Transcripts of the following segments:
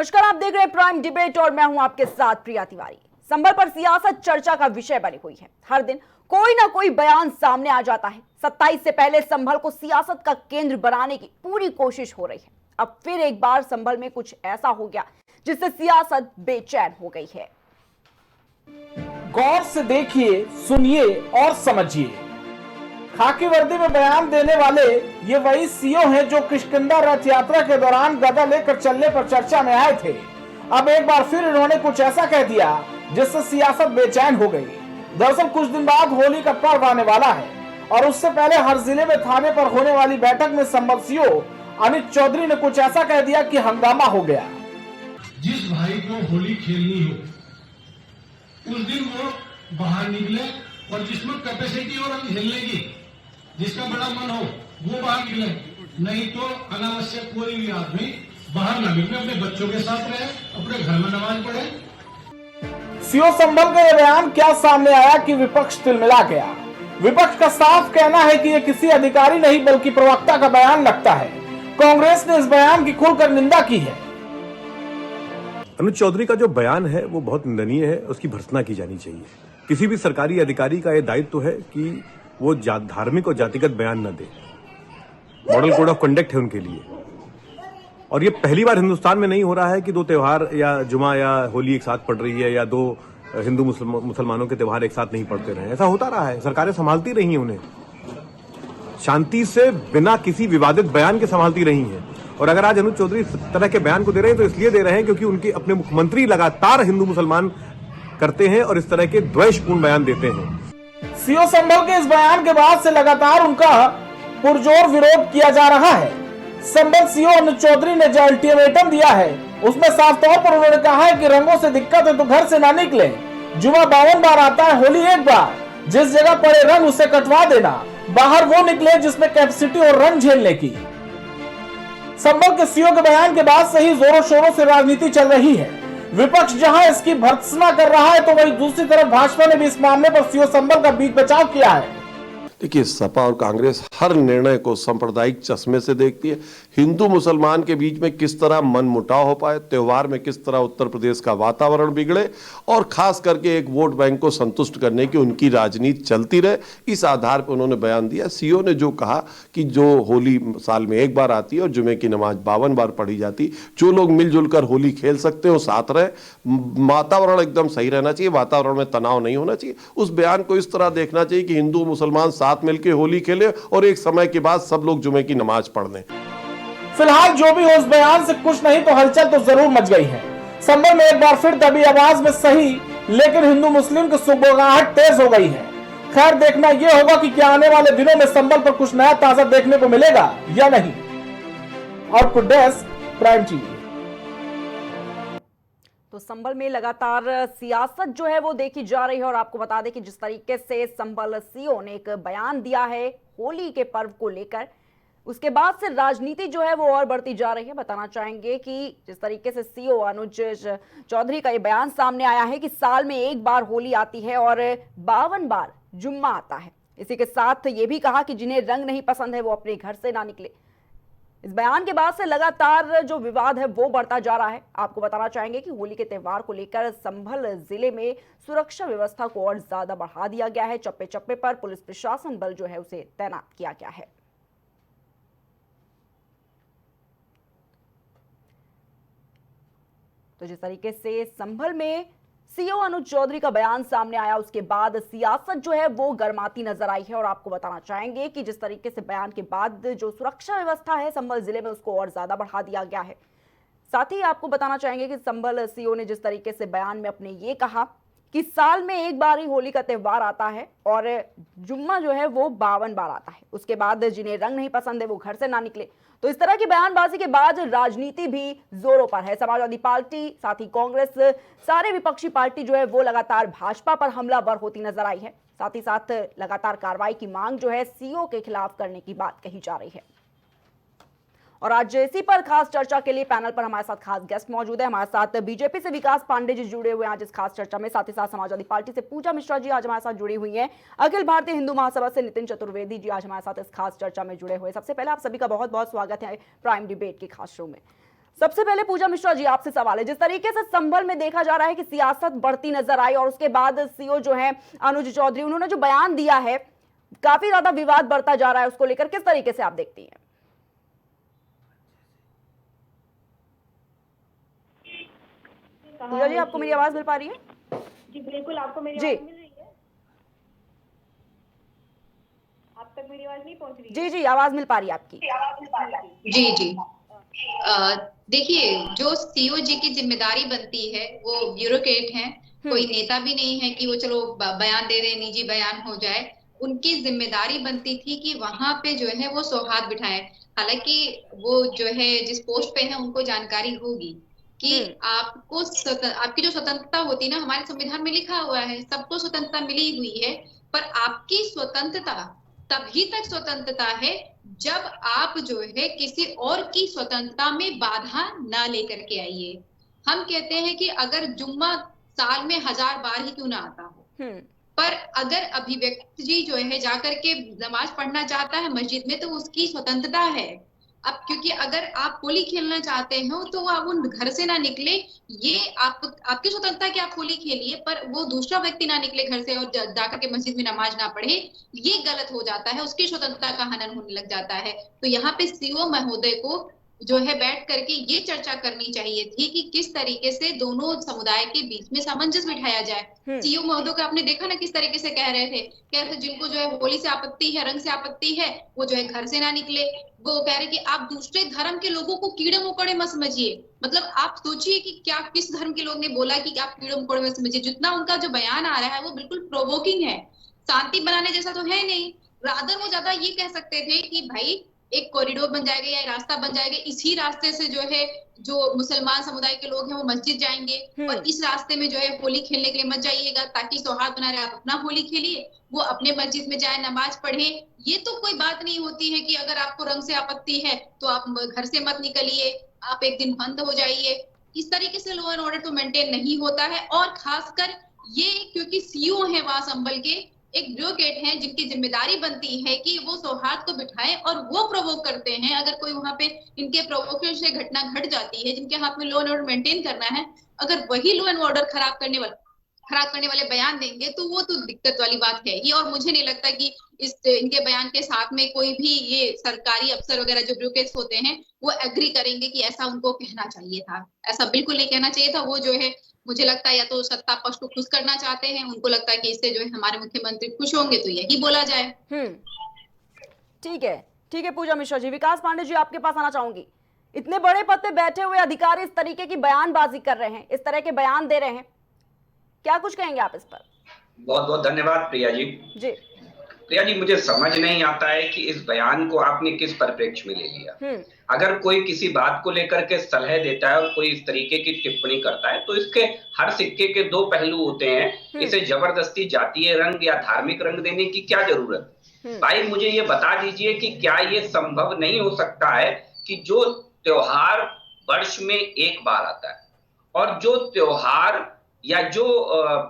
नमस्कार, आप देख रहे हैं प्राइम डिबेट और मैं हूं आपके साथ प्रिया तिवारी। संभल पर सियासत चर्चा का विषय बनी हुई है। हर दिन कोई ना कोई बयान सामने आ जाता है। 27 से पहले संभल को सियासत का केंद्र बनाने की पूरी कोशिश हो रही है। अब फिर एक बार संभल में कुछ ऐसा हो गया जिससे सियासत बेचैन हो गई है। गौर से देखिए, सुनिए और समझिए। खाकी वर्दी में बयान देने वाले ये वही सीओ हैं जो किष्किंधा रथ यात्रा के दौरान गदा लेकर चलने पर चर्चा में आए थे। अब एक बार फिर इन्होंने कुछ ऐसा कह दिया जिससे सियासत बेचैन हो गई। दरअसल कुछ दिन बाद होली का पर्व आने वाला है और उससे पहले हर जिले में थाने पर होने वाली बैठक में संभल सीओ अमित चौधरी ने कुछ ऐसा कह दिया कि हंगामा हो गया। जिस भाई को होली खेलनी हो उस दिन वो बाहर निकले और जिसमें कैपेसिटी और खेलने की, जिसका बड़ा मन हो वो बाहर निकले, नहीं तो अनावश्यक कोई भी आदमी बाहर न निकले, अपने बच्चों के साथ रहे, अपने घर में नमाज पढ़े। सीओ संभल का यह बयान क्या सामने आया कि विपक्ष तिलमिला गया। विपक्ष का साफ कहना है कि यह किसी अधिकारी नहीं बल्कि प्रवक्ता का बयान लगता है। कांग्रेस ने इस बयान की खुलकर निंदा की है। अमित चौधरी का जो बयान है वो बहुत निंदनीय है, उसकी भर्त्सना की जानी चाहिए। किसी भी सरकारी अधिकारी का यह दायित्व है कि वो धार्मिक और जातिगत बयान न दे। मॉडल कोड ऑफ कंडक्ट है उनके लिए। और ये पहली बार हिंदुस्तान में नहीं हो रहा है कि दो त्योहार या जुमा या होली एक साथ पड़ रही है या दो हिंदू मुसलमानों के त्योहार एक साथ नहीं पड़ते रहे। ऐसा होता रहा है, सरकारें संभालती रही हैं उन्हें, शांति से बिना किसी विवादित बयान के संभालती रही हैं। और अगर आज अमित चौधरी इस तरह के बयान को दे रहे हैं तो इसलिए दे रहे हैं क्योंकि उनके अपने मुख्यमंत्री लगातार हिंदू मुसलमान करते हैं और इस तरह के द्वेषपूर्ण बयान देते हैं। सीओ संभल के इस बयान के बाद से लगातार उनका पुरजोर विरोध किया जा रहा है। संभल सीओ अमित चौधरी ने जो अल्टीमेटम दिया है उसमें साफ तौर पर उन्होंने कहा है कि रंगों से दिक्कत है तो घर से ना निकले। जुमा 52 बार आता है, होली एक बार। जिस जगह पड़े रंग उसे कटवा देना, बाहर वो निकले जिसमें कैपेसिटी और रंग झेलने की। संभल के सीओ के बयान के बाद से ही जोरों शोरों से राजनीति चल रही है। विपक्ष जहां इसकी भर्त्सना कर रहा है तो वहीं दूसरी तरफ भाजपा ने भी इस मामले पर सीओ संभल का बीच बचाव किया है। देखिए, सपा और कांग्रेस हर निर्णय को सांप्रदायिक चश्मे से देखती है। हिंदू मुसलमान के बीच में किस तरह मन मुटाव हो पाए, त्योहार में किस तरह उत्तर प्रदेश का वातावरण बिगड़े और खास करके एक वोट बैंक को संतुष्ट करने की उनकी राजनीति चलती रहे, इस आधार पर उन्होंने बयान दिया। सीओ ने जो कहा कि जो होली साल में एक बार आती है और जुमे की नमाज 52 बार पढ़ी जाती, जो लोग मिलजुल कर होली खेल सकते हो साथ रहे, वातावरण एकदम सही रहना चाहिए, वातावरण में तनाव नहीं होना चाहिए। उस बयान को इस तरह देखना चाहिए कि हिंदू मुसलमान साथ मिलकर होली खेले और एक समय के बाद सब लोग जुमे की नमाज पढ़ लें। फिलहाल जो भी हो, उस बयान से कुछ नहीं तो हलचल तो जरूर मच गई है। संभल में एक बार फिर दबी आवाज में सही लेकिन हिंदू मुस्लिम की सुगबुगाहट तेज हो गई है। खैर, देखना यह होगा कि क्या आने वाले दिनों में संभल पर कुछ नया ताजा देखने को मिलेगा या नहीं। और कुछ डेस्क प्राइम टीवी। तो संभल में लगातार सियासत जो है वो देखी जा रही है और आपको बता दें कि जिस तरीके से संभल सीओ ने एक बयान दिया है होली के पर्व को लेकर, उसके बाद से राजनीति जो है वो और बढ़ती जा रही है। बताना चाहेंगे कि जिस तरीके से सीओ अनुज चौधरी का ये बयान सामने आया है कि साल में एक बार होली आती है और 52 बार जुम्मा आता है। इसी के साथ ये भी कहा कि जिन्हें रंग नहीं पसंद है वो अपने घर से ना निकले। इस बयान के बाद से लगातार जो विवाद है वो बढ़ता जा रहा है। आपको बताना चाहेंगे कि होली के त्यौहार को लेकर संभल जिले में सुरक्षा व्यवस्था को और ज्यादा बढ़ा दिया गया है। चप्पे चप्पे पर पुलिस प्रशासन बल जो है उसे तैनात किया गया है। तो जिस तरीके से संभल में सीओ अनुज चौधरी का बयान सामने आया उसके बाद सियासत जो है वो गर्माती नजर आई है और आपको बताना चाहेंगे कि जिस तरीके से बयान के बाद जो सुरक्षा व्यवस्था है संभल जिले में उसको और ज्यादा बढ़ा दिया गया है। साथ ही आपको बताना चाहेंगे कि संभल सीओ ने जिस तरीके से बयान में अपने ये कहा कि साल में एक बार ही होली का त्यौहार आता है और जुम्मा जो है वो 52 बार आता है। उसके बाद जिन्हें रंग नहीं पसंद है वो घर से ना निकले। तो इस तरह की बयानबाजी के बाद राजनीति भी जोरों पर है। समाजवादी पार्टी, साथ ही कांग्रेस, सारे विपक्षी पार्टी जो है वो लगातार भाजपा पर हमलावर होती नजर आई है। साथ ही साथ लगातार कार्रवाई की मांग जो है सीओ के खिलाफ करने की बात कही जा रही है। और आज इसी पर खास चर्चा के लिए पैनल पर हमारे साथ खास गेस्ट मौजूद है। हमारे साथ बीजेपी से विकास पांडे जी जुड़े हुए हैं आज इस खास चर्चा में। साथ ही साथ समाजवादी पार्टी से पूजा मिश्रा जी आज हमारे साथ जुड़ी हुई हैं। अखिल भारतीय हिंदू महासभा से नितिन चतुर्वेदी जी आज हमारे साथ इस खास चर्चा में जुड़े हुए। सबसे पहले आप सभी का बहुत बहुत स्वागत है प्राइम डिबेट के खास शो में। सबसे पहले पूजा मिश्रा जी आपसे सवाल है, जिस तरीके से संभल में देखा जा रहा है कि सियासत बढ़ती नजर आई और उसके बाद सीओ जो है अनुज चौधरी, उन्होंने जो बयान दिया है काफी ज्यादा विवाद बढ़ता जा रहा है, उसको लेकर किस तरीके से आप देखती हैं? पूजा जी आपको मेरी आवाज मिल पा रही है? जी बिल्कुल, आपको मेरी जी। आवाज मिल रही है? आप तक मेरी आवाज नहीं पहुंच रही है? जी जी, आवाज मिल पा रही है आपकी। जी जी। देखिए, जो सीओ जी की जिम्मेदारी बनती है वो ब्यूरोक्रेट हैं, कोई नेता भी नहीं है कि वो चलो बयान दे दें, निजी बयान हो जाए। उनकी जिम्मेदारी बनती थी कि वहां पे जो है वो सौहार्द बिठाए। हालांकि वो जो है जिस पोस्ट पे है उनको जानकारी होगी कि आपकी जो स्वतंत्रता होती है ना, हमारे संविधान में लिखा हुआ है सबको स्वतंत्रता मिली हुई है, पर आपकी स्वतंत्रता तभी तक स्वतंत्रता है जब आप जो है किसी और की स्वतंत्रता में बाधा ना लेकर के आइए। हम कहते हैं कि अगर जुम्मा साल में 1000 बार ही क्यों ना आता हो, पर अगर अभिव्यक्ति जी जो है जाकर के नमाज पढ़ना चाहता है मस्जिद में तो उसकी स्वतंत्रता है। अब क्योंकि अगर आप होली खेलना चाहते हो तो आप उन घर से ना निकले, ये आपकी स्वतंत्रता कि आप होली खेलिए, पर वो दूसरा व्यक्ति ना निकले घर से और जाकर के मस्जिद में नमाज ना पढ़े, ये गलत हो जाता है, उसकी स्वतंत्रता का हनन होने लग जाता है। तो यहाँ पे सीओ महोदय को जो है बैठ करके ये चर्चा करनी चाहिए थी कि किस तरीके से दोनों समुदाय के बीच में सामंजस्य बिठाया जाए। सीओ महोदय को आपने देखा ना किस तरीके से कह रहे थे जिनको जो है होली से आपत्ति है, रंग से आपत्ति है, वो जो है घर से ना निकले। वो कह रहे कि आप दूसरे धर्म के लोगों को कीड़े मकोड़े मत समझिए। मतलब आप सोचिए कि क्या किस धर्म के लोग ने बोला कि आप कीड़े मकोड़े मत समझिए। जितना उनका जो बयान आ रहा है वो बिल्कुल प्रोवोकिंग है, शांति बनाने जैसा तो है नहीं। रादर वो ज्यादा ये कह सकते थे कि भाई एक कॉरिडोर बन जाएगा या रास्ता बन जाएगा, इसी रास्ते से जो है जो मुसलमान समुदाय के लोग हैं वो मस्जिद जाएंगे और इस रास्ते में जो है होली खेलने के लिए मत जाइएगा ताकि सौहार्द बना रहे। आप अपना होली खेलिए, वो अपने मस्जिद में जाए, नमाज पढ़े। ये तो कोई बात नहीं होती है कि अगर आपको रंग से आपत्ति है तो आप घर से मत निकलिए, आप एक दिन बंद हो जाइए। इस तरीके से लॉ एंड ऑर्डर तो मेंटेन नहीं होता है। और खासकर ये क्योंकि सीओ है वहां संभल के, एक ब्यूरोक्रेट हैं जिनकी जिम्मेदारी बनती है कि वो सौहार्द को बिठाएं और वो प्रोवोक करते हैं। अगर कोई वहां पे इनके प्रोवोकेशन से घटना घट जाती है, जिनके हाथ में लॉ एंड ऑर्डर मेंटेन करना है, अगर वही लॉ एंड ऑर्डर खराब करने वाले बयान देंगे तो वो तो दिक्कत वाली बात है ही। और मुझे नहीं लगता कि इनके बयान के साथ में कोई भी ये सरकारी अफसर वगैरह जो ब्यूरोक्रेट्स होते हैं वो एग्री करेंगे कि ऐसा उनको कहना चाहिए था। ऐसा बिल्कुल नहीं कहना चाहिए था। वो जो है मुझे लगता है या तो सत्ता पक्ष को खुश करना चाहते हैं, उनको लगता है कि इससे जो है हमारे मुख्यमंत्री खुश होंगे तो यही बोला जाए। ठीक है पूजा मिश्रा जी। विकास पांडे जी आपके पास आना चाहूंगी। इतने बड़े पद पे बैठे हुए अधिकारी इस तरीके की बयानबाजी कर रहे हैं, इस तरह के बयान दे रहे हैं, क्या कुछ कहेंगे आप इस पर? बहुत बहुत धन्यवाद प्रिया जी। प्रिया जी, मुझे समझ नहीं आता है कि इस बयान को आपने किस परिप्रेक्ष्य में ले लिया। अगर कोई किसी बात को लेकर के सलाह देता है और कोई इस तरीके की टिप्पणी करता है तो इसके हर सिक्के के दो पहलू होते हैं। इसे जबरदस्ती जातीय रंग या धार्मिक रंग देने की क्या जरूरत? भाई मुझे ये बता दीजिए कि क्या ये संभव नहीं हो सकता है कि जो त्योहार वर्ष में एक बार आता है और जो त्योहार या जो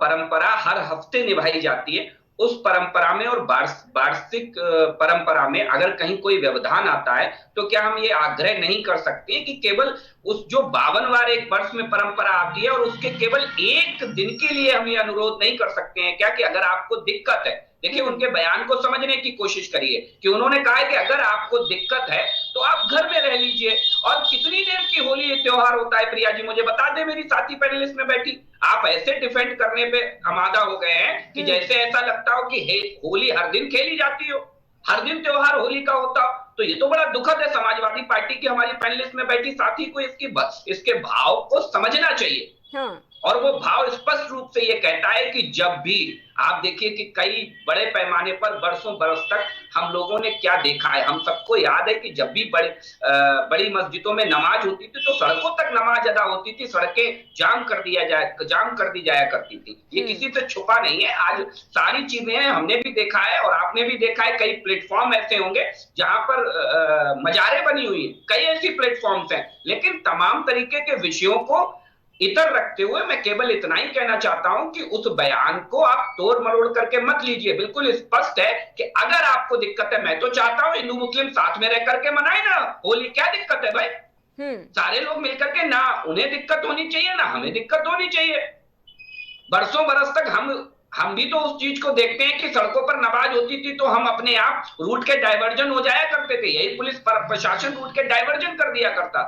परंपरा हर हफ्ते निभाई जाती है, उस परंपरा में और वार्षिक परंपरा में अगर कहीं कोई व्यवधान आता है तो क्या हम ये आग्रह नहीं कर सकते कि केवल उस जो 52 बार एक वर्ष में परंपरा आती है और उसके केवल एक दिन के लिए हम ये अनुरोध नहीं कर सकते हैं क्या कि अगर आपको दिक्कत है, देखिए उनके बयान को समझने की कोशिश करिए कि उन्होंने कहा है कि अगर आपको दिक्कत है तो आप घर में रह लीजिए। और कितनी देर की होली त्योहार होता है प्रिया जी, मुझे बता दे मेरी साथी पैनलिस्ट में बैठी। आप ऐसे डिफेंड करने पे आमादा हो गए हैं कि जैसे ऐसा लगता हो कि होली हर दिन खेली जाती हो, हर दिन त्योहार होली का होता हो। तो ये तो बड़ा दुखद है। समाजवादी पार्टी की हमारी पैनलिस्ट में बैठी साथी को इसके भाव को समझना चाहिए। और वो भाव स्पष्ट रूप से ये कहता है कि जब भी आप देखिए कि कई बड़े पैमाने पर बरसों बरस तक हम लोगों ने क्या देखा है, हम सबको याद है कि जब भी बड़ी मस्जिदों में नमाज होती थी तो सड़कों तक नमाज अदा होती थी, सड़कें जाम कर दी जाया करती थी। ये किसी से छुपा नहीं है। आज सारी चीजें हमने भी देखा है और आपने भी देखा है। कई प्लेटफॉर्म ऐसे होंगे जहां पर मजारें बनी हुई है, कई ऐसी प्लेटफॉर्म्स हैं। लेकिन तमाम तरीके के विषयों को इतर रखते हुए मैं केवल इतना ही कहना चाहता हूं कि उस बयान को आप तोड़ मरोड़ करके मत लीजिए। बिल्कुल स्पष्ट है कि अगर आपको दिक्कत है, मैं तो चाहता हूं हिंदू मुस्लिम साथ में रह करके मनाए ना होली, क्या दिक्कत है भाई? सारे लोग मिलकर के, ना उन्हें दिक्कत होनी चाहिए ना हमें दिक्कत होनी चाहिए। बरसों बरस तक हम भी तो उस चीज को देखते हैं कि सड़कों पर नमाज होती थी तो हम अपने आप रूट के डाइवर्जन हो जाया करते थे, यही पुलिस प्रशासन रूट के डाइवर्जन कर दिया करता।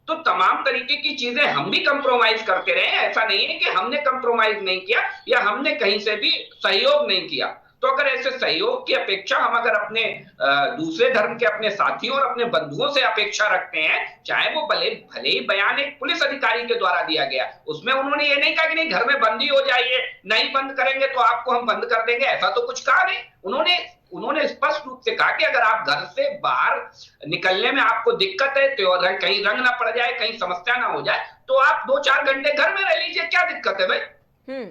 तो तमाम तरीके की चीजें हम भी कंप्रोमाइज करते रहे, ऐसा नहीं है कि हमने कंप्रोमाइज नहीं किया या हमने कहीं से भी सहयोग नहीं किया। तो अगर ऐसे सहयोग की अपेक्षा हम अगर अपने दूसरे धर्म के अपने साथियों और अपने बंधुओं से अपेक्षा रखते हैं, चाहे वो भले ही बयान एक पुलिस अधिकारी के द्वारा दिया गया, उसमें उन्होंने ये नहीं कहा कि नहीं घर में बंदी हो जाइए, नहीं बंद करेंगे तो आपको हम बंद कर देंगे, ऐसा तो कुछ कहा नहीं। उन्होंने स्पष्ट रूप से कहा कि अगर आप घर से बाहर निकलने में आपको दिक्कत है, तो कहीं रंग ना पड़ जाए, कहीं समस्या ना हो जाए, तो आप 2-4 घंटे घर में रह लीजिए, क्या दिक्कत है भाई।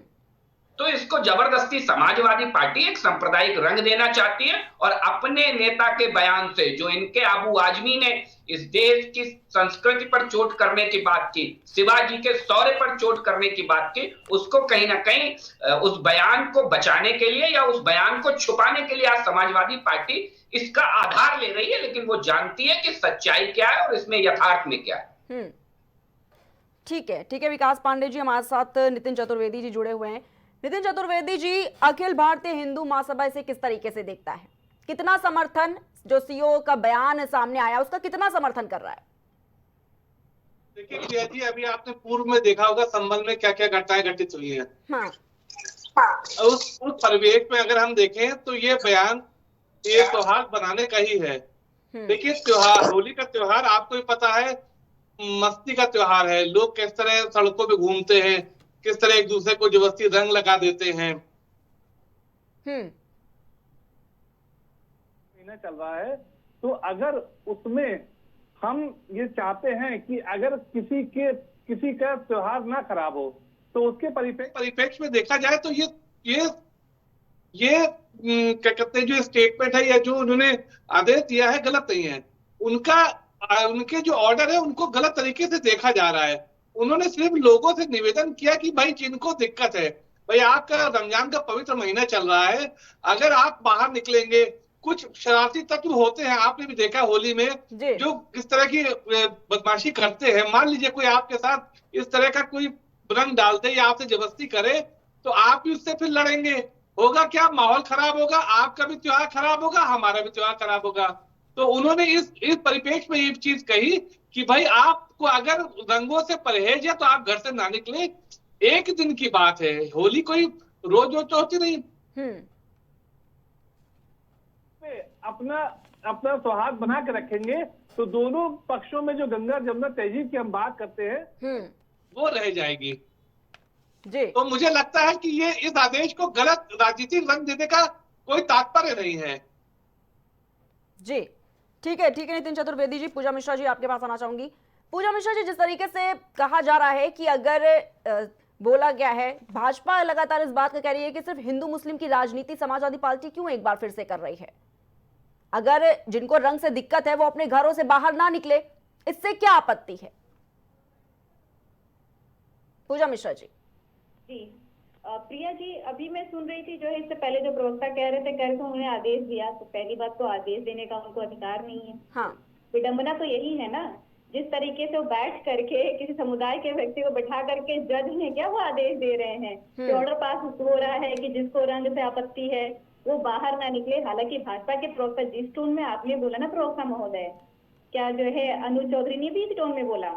तो इसको जबरदस्ती समाजवादी पार्टी एक सांप्रदायिक रंग देना चाहती है और अपने नेता के बयान से, जो इनके अबू आजमी ने इस देश की संस्कृति पर चोट करने की बात की, शिवाजी के शौर्य पर चोट करने की बात की, उसको कहीं ना कहीं उस बयान को बचाने के लिए या उस बयान को छुपाने के लिए आज समाजवादी पार्टी इसका आधार ले रही है, लेकिन वो जानती है कि सच्चाई क्या है और इसमें यथार्थ में क्या है। ठीक है विकास पांडे जी हमारे साथ नितिन चतुर्वेदी जी जुड़े हुए हैं। नितिन चतुर्वेदी जी, अखिल भारतीय हिंदू महासभा इसे किस तरीके से देखता है? कितना समर्थन, जो सीओ का बयान सामने आया उसका कितना समर्थन कर रहा है? देखिए प्रिया जी, अभी आपने पूर्व में देखा होगा संबल में क्या क्या घटनाएं घटित हुई हैं। उस परिवेश में अगर हम देखें तो ये बयान ये त्योहार बनाने का ही है। देखिए त्योहार, होली का त्योहार आपको भी पता है मस्ती का त्योहार है। लोग किस तरह सड़कों पे घूमते हैं, किस तरह एक दूसरे को जबरदस्ती रंग लगा देते हैं। महीना चल रहा है, तो अगर उसमें हम ये चाहते हैं कि अगर किसी का त्योहार ना खराब हो, तो उसके परिप्रेक्ष्य में देखा जाए तो ये क्या कहते हैं, जो स्टेटमेंट है या जो उन्होंने आदेश दिया है गलत नहीं है। उनके जो ऑर्डर है उनको गलत तरीके से देखा जा रहा है। उन्होंने सिर्फ लोगों से निवेदन किया कि भाई जिनको दिक्कत है, भाई आपका रमजान का पवित्र महीना चल रहा है, अगर आप बाहर निकलेंगे, कुछ शरारती तत्व होते हैं, आपने भी देखा होली में जो इस तरह की बदमाशी करते हैं। मान लीजिए कोई आपके साथ इस तरह का कोई रंग डाल दे या आपसे जबरदस्ती करे, तो आप भी उससे फिर लड़ेंगे, होगा क्या, माहौल खराब होगा, आपका भी त्योहार खराब होगा, हमारा भी त्योहार खराब होगा। तो उन्होंने इस परिप्रेक्ष्य में ये चीज कही कि भाई आपको अगर रंगों से परहेज है तो आप घर से ना निकले, एक दिन की बात है, होली कोई रोज तो होती नहीं। अपना सौहार्द बना के रखेंगे तो दोनों पक्षों में जो गंगा जमुना तहजीब की हम बात करते हैं वो रह जाएगी जी। तो मुझे लगता है कि ये इस आदेश को गलत राजनीतिक रंग देने का कोई तात्पर्य नहीं है जी। ठीक है नितिन चतुर्वेदी जी। पूजा मिश्रा जी आपके पास आना चाहूंगी। पूजा मिश्रा जी, जिस तरीके से कहा जा रहा है कि अगर बोला गया है, भाजपा लगातार इस बात का कह रही है कि सिर्फ हिंदू मुस्लिम की राजनीति समाजवादी पार्टी क्यों एक बार फिर से कर रही है? अगर जिनको रंग से दिक्कत है वो अपने घरों से बाहर ना निकले, इससे क्या आपत्ति है? पूजा मिश्रा जी। प्रिया जी, अभी मैं सुन रही थी जो है इससे पहले जो प्रवक्ता कह रहे थे उन्होंने आदेश दिया, तो पहली बात तो आदेश देने का उनको अधिकार नहीं है। हाँ, विडंबना तो यही है ना, जिस तरीके से वो बैठ करके किसी समुदाय के व्यक्ति को बैठा करके जज ने क्या वो आदेश दे रहे हैं कि ऑर्डर पास हो रहा है कि जिसको रंग से आपत्ति है वो बाहर ना निकले। हालांकि भाजपा के प्रवक्ता जिस टोन में आपने बोला ना प्रवक्ता महोदय, क्या जो है अनुज चौधरी ने भी इस टोन में बोला,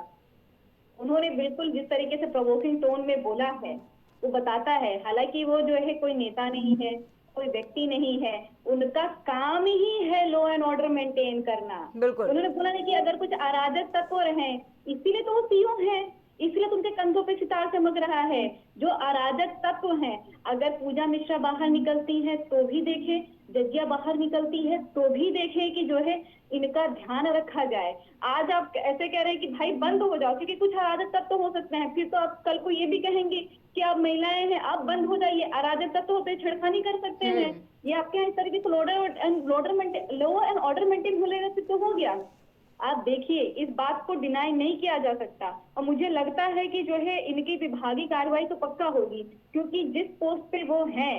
उन्होंने बिल्कुल जिस तरीके से प्रोवोकिंग टोन में बोला है वो बताता है। हालांकि वो जो है कोई नेता नहीं है, कोई व्यक्ति नहीं है, उनका काम ही है लॉ एंड ऑर्डर मेंटेन करना। बिल्कुल उन्होंने बोला नहीं कि अगर कुछ अराजक तत्व रहे, इसीलिए तो वो सीओ है, इसलिए तो उनके कंधों पे सितार चमक रहा है। जो अराजक तत्व हैं, अगर पूजा मिश्रा बाहर निकलती है तो भी देखे, जजिया बाहर निकलती है तो भी देखे कि जो है इनका ध्यान रखा जाए। आज आप ऐसे कह रहे हैं कि भाई बंद हो जाओ क्योंकि कुछ अराजक तत्व हो सकते हैं, फिर तो आप कल को ये भी कहेंगे कि आप महिलाएं हैं, आप बंद हो जाइए, अराजक तत्व होते छेड़खानी कर सकते हैं। ये आपके यहाँ इस तरीके से लॉ एंड ऑर्डर मेंटेन होने से तो हो गया। आप देखिए, इस बात को डिनाई नहीं किया जा सकता और मुझे लगता है कि जो है इनकी विभागीय कार्रवाई तो पक्का होगी, क्योंकि जिस पोस्ट पे वो हैं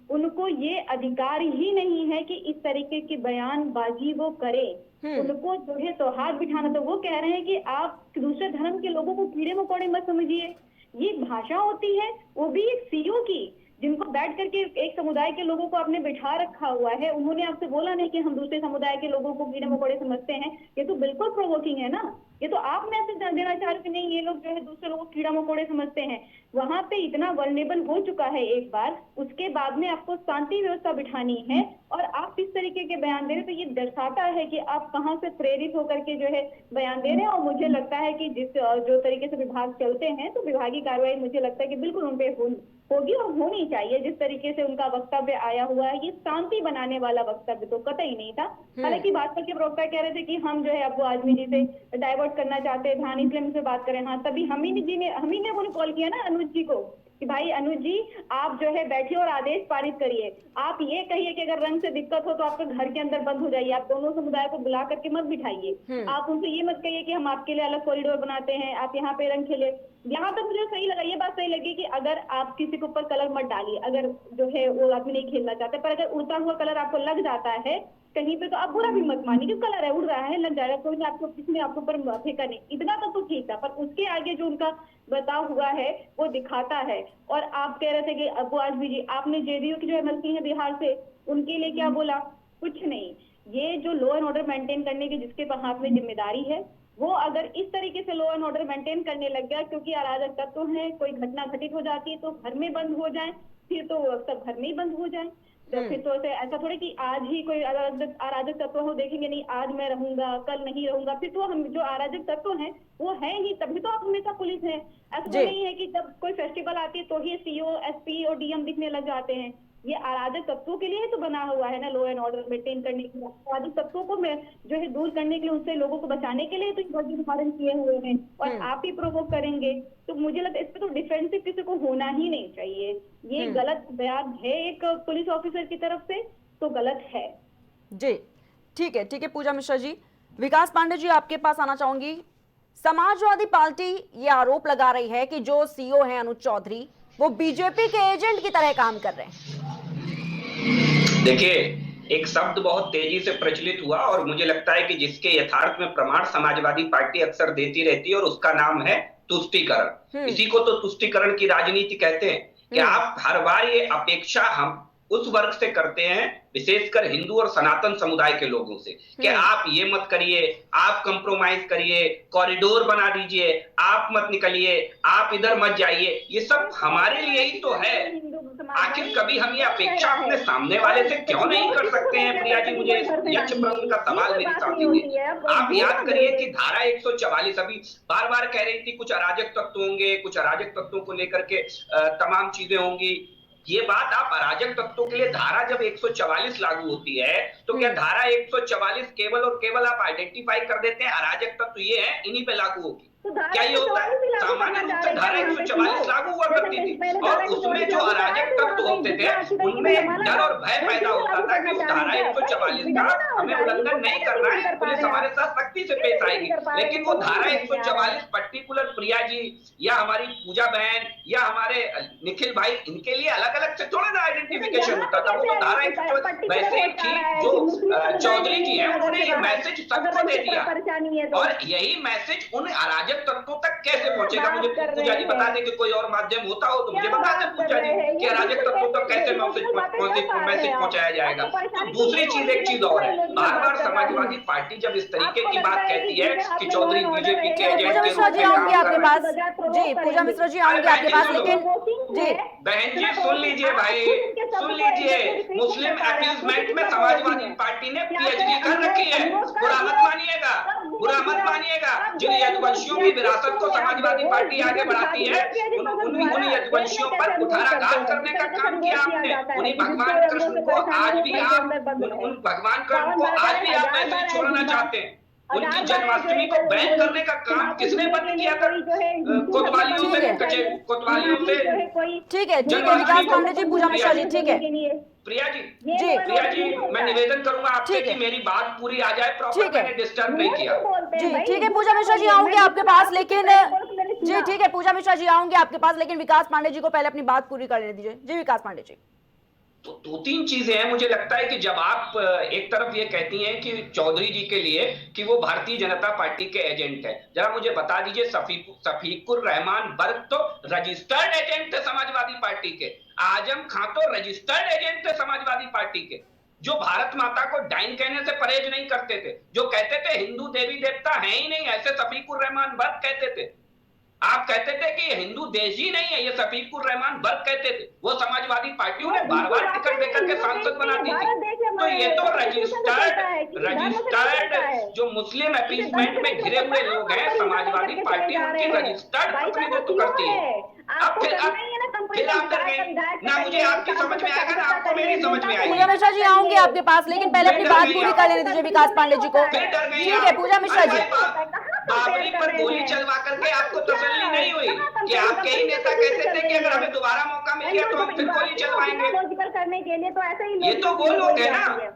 उनको ये अधिकार ही नहीं है कि इस तरीके की बयानबाजी वो करे। उनको जो है त्योहार बिठाना, तो वो कह रहे हैं कि आप दूसरे धर्म के लोगों को कीड़े मकोड़े मत समझिए। ये भाषा होती है, वो भी एक सीईओ की, जिनको बैठ करके एक समुदाय के लोगों को आपने बिठा रखा हुआ है। उन्होंने आपसे बोला नहीं कि हम दूसरे समुदाय के लोगों को कीड़े मकोड़े समझते हैं। ये तो बिल्कुल प्रोवोकिंग है ना। ये तो आप मैसेज देना चाह रहे हो कि नहीं ये लोग जो है दूसरे लोगों को कीड़ा मकोड़े समझते हैं। वहां पे इतना वल्नरेबल हो चुका है एक बार, उसके बाद में आपको शांति व्यवस्था बिठानी है और आप इस तरीके के बयान दे रहे, तो ये दर्शाता है कि आप कहाँ से प्रेरित होकर के जो है बयान दे रहे हैं। और मुझे लगता है कि जो तरीके से विभाग चलते हैं, तो विभागीय कार्रवाई मुझे लगता है कि बिल्कुल उन पे होगी और होनी चाहिए। जिस तरीके से उनका वक्तव्य आया हुआ है, ये शांति बनाने वाला वक्तव्य तो कतई नहीं था। हालांकि भाजपा के प्रवक्ता कह रहे थे कि हम जो है अब्बू आजमी जी से डाइवर्ट करना चाहते हैं ध्यान, इसलिए मुझसे बात करें। हाँ, तभी हमी ने उन्हें कॉल किया ना अनुज जी को कि भाई अनुज जी आप जो है बैठिए और आदेश पारित करिए। आप ये कहिए कि अगर रंग से दिक्कत हो तो आपके घर के अंदर बंद हो जाइए, आप दोनों समुदाय को बुला करके मत बिठाइए। आप उनसे ये मत कहिए कि हम आपके लिए अलग कॉरिडोर बनाते हैं, आप यहाँ पे रंग खेले। यहाँ तक मुझे सही लगा, ये बात सही लगी कि अगर आप किसी के ऊपर कलर मत डालिए, अगर जो है वो आदमी नहीं खेलना चाहते, पर अगर उड़ता हुआ कलर आपको लग जाता है कहीं पे, तो आप बुरा भी मत मानिए, क्योंकि कलर है, उड़ रहा है, लग जाएगा, कोई नहीं, आपको किसी ने आपके ऊपर फेंका नहीं, इतना तक तो ठीक था। पर उसके आगे जो उनका बताव हुआ है वो दिखाता है। और आप कह रहे थे कि अब्बू आजमी जी, आपने जेडीयू की जो एमएलसी है बिहार से, उनके लिए क्या बोला? कुछ नहीं। ये जो लॉ एंड ऑर्डर मेंटेन करने की जिसके हाथ में जिम्मेदारी है, वो अगर इस तरीके से लॉ एंड ऑर्डर मेंटेन करने लग गया, क्योंकि अराजक तत्व है, कोई घटना घटित हो जाती है तो घर में बंद हो जाए, फिर तो सब घर में ही बंद हो जाए। तो फिर तो ऐसा थोड़े कि आज ही कोई अराजक तत्व हो देखेंगे, नहीं आज मैं रहूंगा कल नहीं रहूंगा, फिर तो हम जो अराजक तत्व हैं वो है ही, तभी तो आप हमेशा पुलिस है। ऐसा तो नहीं है कि जब कोई फेस्टिवल आती है तो ही सीओ, एसपी और डीएम दिखने लग जाते हैं। ये अराजक तत्वों के लिए तो बना हुआ है ना, लॉ एंड ऑर्डर मेंटेन करने के लिए, अराजक तत्वों को जो है दूर करने के लिए, उनसे लोगों को बचाने के लिए तो ये उदाहरण किए हुए हैं। और आप ही प्रोवोक करेंगे तो मुझे लगता है इस पे तो डिफेंसिव किसी को होना ही नहीं चाहिए। ये गलत बयान है एक पुलिस ऑफिसर की तरफ से, तो गलत है जी। ठीक है पूजा मिश्रा जी। विकास पांडे जी, आपके पास आना चाहूंगी। समाजवादी पार्टी ये आरोप लगा रही है कि जो सीईओ हैं अनुज चौधरी, वो बीजेपी के एजेंट की तरह काम कर रहे हैं। देखिए, एक शब्द बहुत तेजी से प्रचलित हुआ और मुझे लगता है कि जिसके यथार्थ में प्रमाण समाजवादी पार्टी अक्सर देती रहती है, और उसका नाम है तुष्टीकरण। इसी को तो तुष्टीकरण की राजनीति कहते हैं कि आप हर बार ये अपेक्षा हम उस वर्ग से करते हैं, विशेषकर हिंदू और सनातन समुदाय के लोगों से, कि आप ये मत करिए, आप कंप्रोमाइज करिए, कॉरिडोर बना दीजिए, आप मत निकलिए, आप इधर मत जाइए। ये सब हमारे लिए ही तो है। आखिर कभी हम ये अपेक्षा अपने सामने वाले से क्यों नहीं कर सकते हैं? प्रिया जी, मुझे यक्ष प्रश्न का सवाल मेरे सामने दीजिए। आप याद करिए कि धारा 144 अभी बार बार कह रही थी कुछ अराजक तत्व होंगे, कुछ अराजक तत्वों को लेकर के तमाम चीजें होंगी। ये बात आप अराजक तत्वों के लिए धारा जब 144 लागू होती है, तो क्या धारा 144 केवल और केवल आप आइडेंटिफाई कर देते हैं अराजक तत्व ये है, इन्हीं पे लागू होगी? क्या ये होता है? सामान्य रूप से धारा 144 लागू हुआ करती थी और उसमें जो अराजक तत्व होते थे उनमें एक डर और भय पैदा होता था कि उस धारा 144 का हमें उल्लंघन नहीं करना है, पुलिस हमारे साथ सख्ती से पेश आएगी। लेकिन वो धारा 144 पर्टिकुलर प्रिया जी या हमारी पूजा बहन या हमारे निखिल भाई, इनके लिए अलग अलग से थोड़ा ना आइडेंटिफिकेशन होता था। वो तो धारा 144 वैसे ही ठीक जो चौधरी जी है उन्होंने ये मैसेज सबको दे दिया, और यही मैसेज उन अराजक तत्वों तक कैसे पहुंचेगा? मुझे पूजा जी बता दें कि कोई और माध्यम होता हो तो मुझे बता दें पूजा जी कि अराजक तत्वों तक कैसे मैसेज पहुंचाया जाएगा। तो दूसरी चीज, एक चीज और है, बार बार समाजवादी पार्टी जब इस तरीके की बात कहती है कि चौधरी बीजेपी के एजेंट के रूप में काम कर रहे हैं। जी पूजा मिश्रा जी आऊंगी आपके पास, लेकिन जी बहन जी सुन लीजिए, भाई सुन लीजिए, मुस्लिम अपीजमेंट में समाजवादी पार्टी ने पीएचडी कर रखी है। बुरा मत मानिएगा, बुरा मत मानिएगा। जिन यदुवंशियों की विरासत को समाजवादी पार्टी आगे बढ़ाती है, उन यदुवंशियों पर कुठाराघात करने का काम किया आपने। उन्हीं भगवान कृष्ण को आज भी आप ऐसे छोड़ना चाहते हैं। उनकी जन्माष्टमी को बैन करने का काम किसने बंद किया था? कोतवालियों से ठीक है विकास पांडे जी, पूजा मिश्रा जी, ठीक है प्रिया जी मैं निवेदन करूंगा आपसे कि मेरी बात पूरी आ जाए प्रॉपर, मैंने डिस्टर्ब नहीं किया। जी ठीक है पूजा मिश्रा जी आऊंगी आपके पास, लेकिन जी ठीक है पूजा मिश्रा जी आऊंगी आपके पास, लेकिन विकास पांडे जी को पहले अपनी बात पूरी करने दीजिए। जी विकास पांडे जी। तो दो तीन चीजें हैं। मुझे लगता है कि जब आप एक तरफ ये कहती हैं कि चौधरी जी के लिए कि वो भारतीय जनता पार्टी के एजेंट है, जरा मुझे बता दीजिए शफीकुर रहमान बर्क तो रजिस्टर्ड एजेंट थे समाजवादी पार्टी के, आजम खां तो रजिस्टर्ड एजेंट थे समाजवादी पार्टी के, जो भारत माता को डाइन कहने से परहेज नहीं करते थे, जो कहते थे हिंदू देवी देवता है ही नहीं, ऐसे शफीकुर रहमान बर्क कहते थे। आप कहते थे कि हिंदू देश ही नहीं है, ये शफीकुर रहमान बर्क कहते थे। वो समाजवादी पार्टियों ने बार बार टिकट देकर के सांसद बनाती थी। तो ये तो रजिस्टर्ड जो मुस्लिम अपीसमेंट में घिरे हुए लोग हैं, समाजवादी पार्टी उनकी रजिस्टर्ड प्रतिनिधित्व करती है। अब फिर आप कर गए ना, मुझे आपकी समझ में आएगा ना आपको मेरी समझ में आएगी। पूजा मिश्रा जी आऊंगी आपके पास, लेकिन पहले अपनी बात पूरी कर लेने दीजिए विकास पांडे जी को। ठीक है पूजा मिश्रा जी। बाबरी पर गोली चलवा करके आपको तसल्ली नहीं हुई कि आपके ही नेता कहते थे कि अगर हमें दोबारा मौका मिल गया तो हम फिर गोली चलवाएंगे। करने के लिए तो ऐसे ही ये तो वो लोग है ना।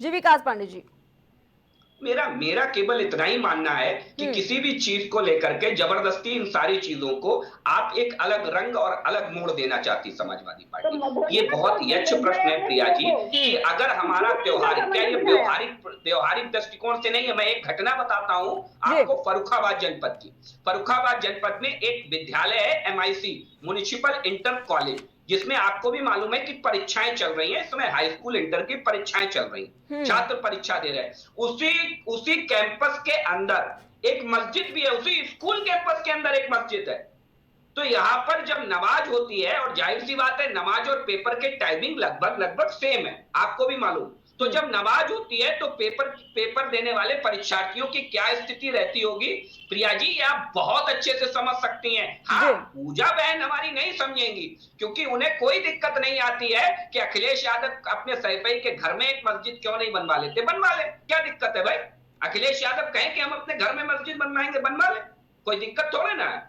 जी विकास पांडे जी। मेरा केवल इतना ही मानना है कि किसी भी चीज को लेकर के जबरदस्ती इन सारी चीजों को आप एक अलग रंग और अलग मोड़ देना चाहती समाजवादी पार्टी। ये बहुत ही अच्छा प्रश्न है प्रिया जी कि अगर हमारा त्योहार, क्या ये व्यवहारिक दृष्टिकोण से नहीं है। मैं एक घटना बताता हूं आपको फर्रुखाबाद जनपद की। फर्रुखाबाद जनपद में एक विद्यालय है MIC म्युनिसिपल इंटर कॉलेज, जिसमें आपको भी मालूम है कि परीक्षाएं चल रही हैं। इस समय हाई स्कूल इंटर की परीक्षाएं चल रही हैं, छात्र परीक्षा दे रहे हैं। उसी कैंपस के अंदर एक मस्जिद भी है, उसी स्कूल कैंपस के अंदर एक मस्जिद है। तो यहाँ पर जब नमाज होती है, और जाहिर सी बात है नमाज और पेपर के टाइमिंग लगभग सेम है, आपको भी मालूम। तो जब नमाज होती है तो पेपर देने वाले परीक्षार्थियों की क्या स्थिति रहती होगी प्रिया जी, ये आप बहुत अच्छे से समझ सकती हैं। हाँ, पूजा बहन हमारी नहीं समझेंगी, क्योंकि उन्हें कोई दिक्कत नहीं आती है कि अखिलेश यादव अपने सहपाई के घर में एक मस्जिद क्यों नहीं बनवा लेते। बनवा ले, क्या दिक्कत है भाई। अखिलेश यादव कहें कि हम अपने घर में मस्जिद बनवाएंगे, बनवा ले, कोई दिक्कत थोड़े ना है।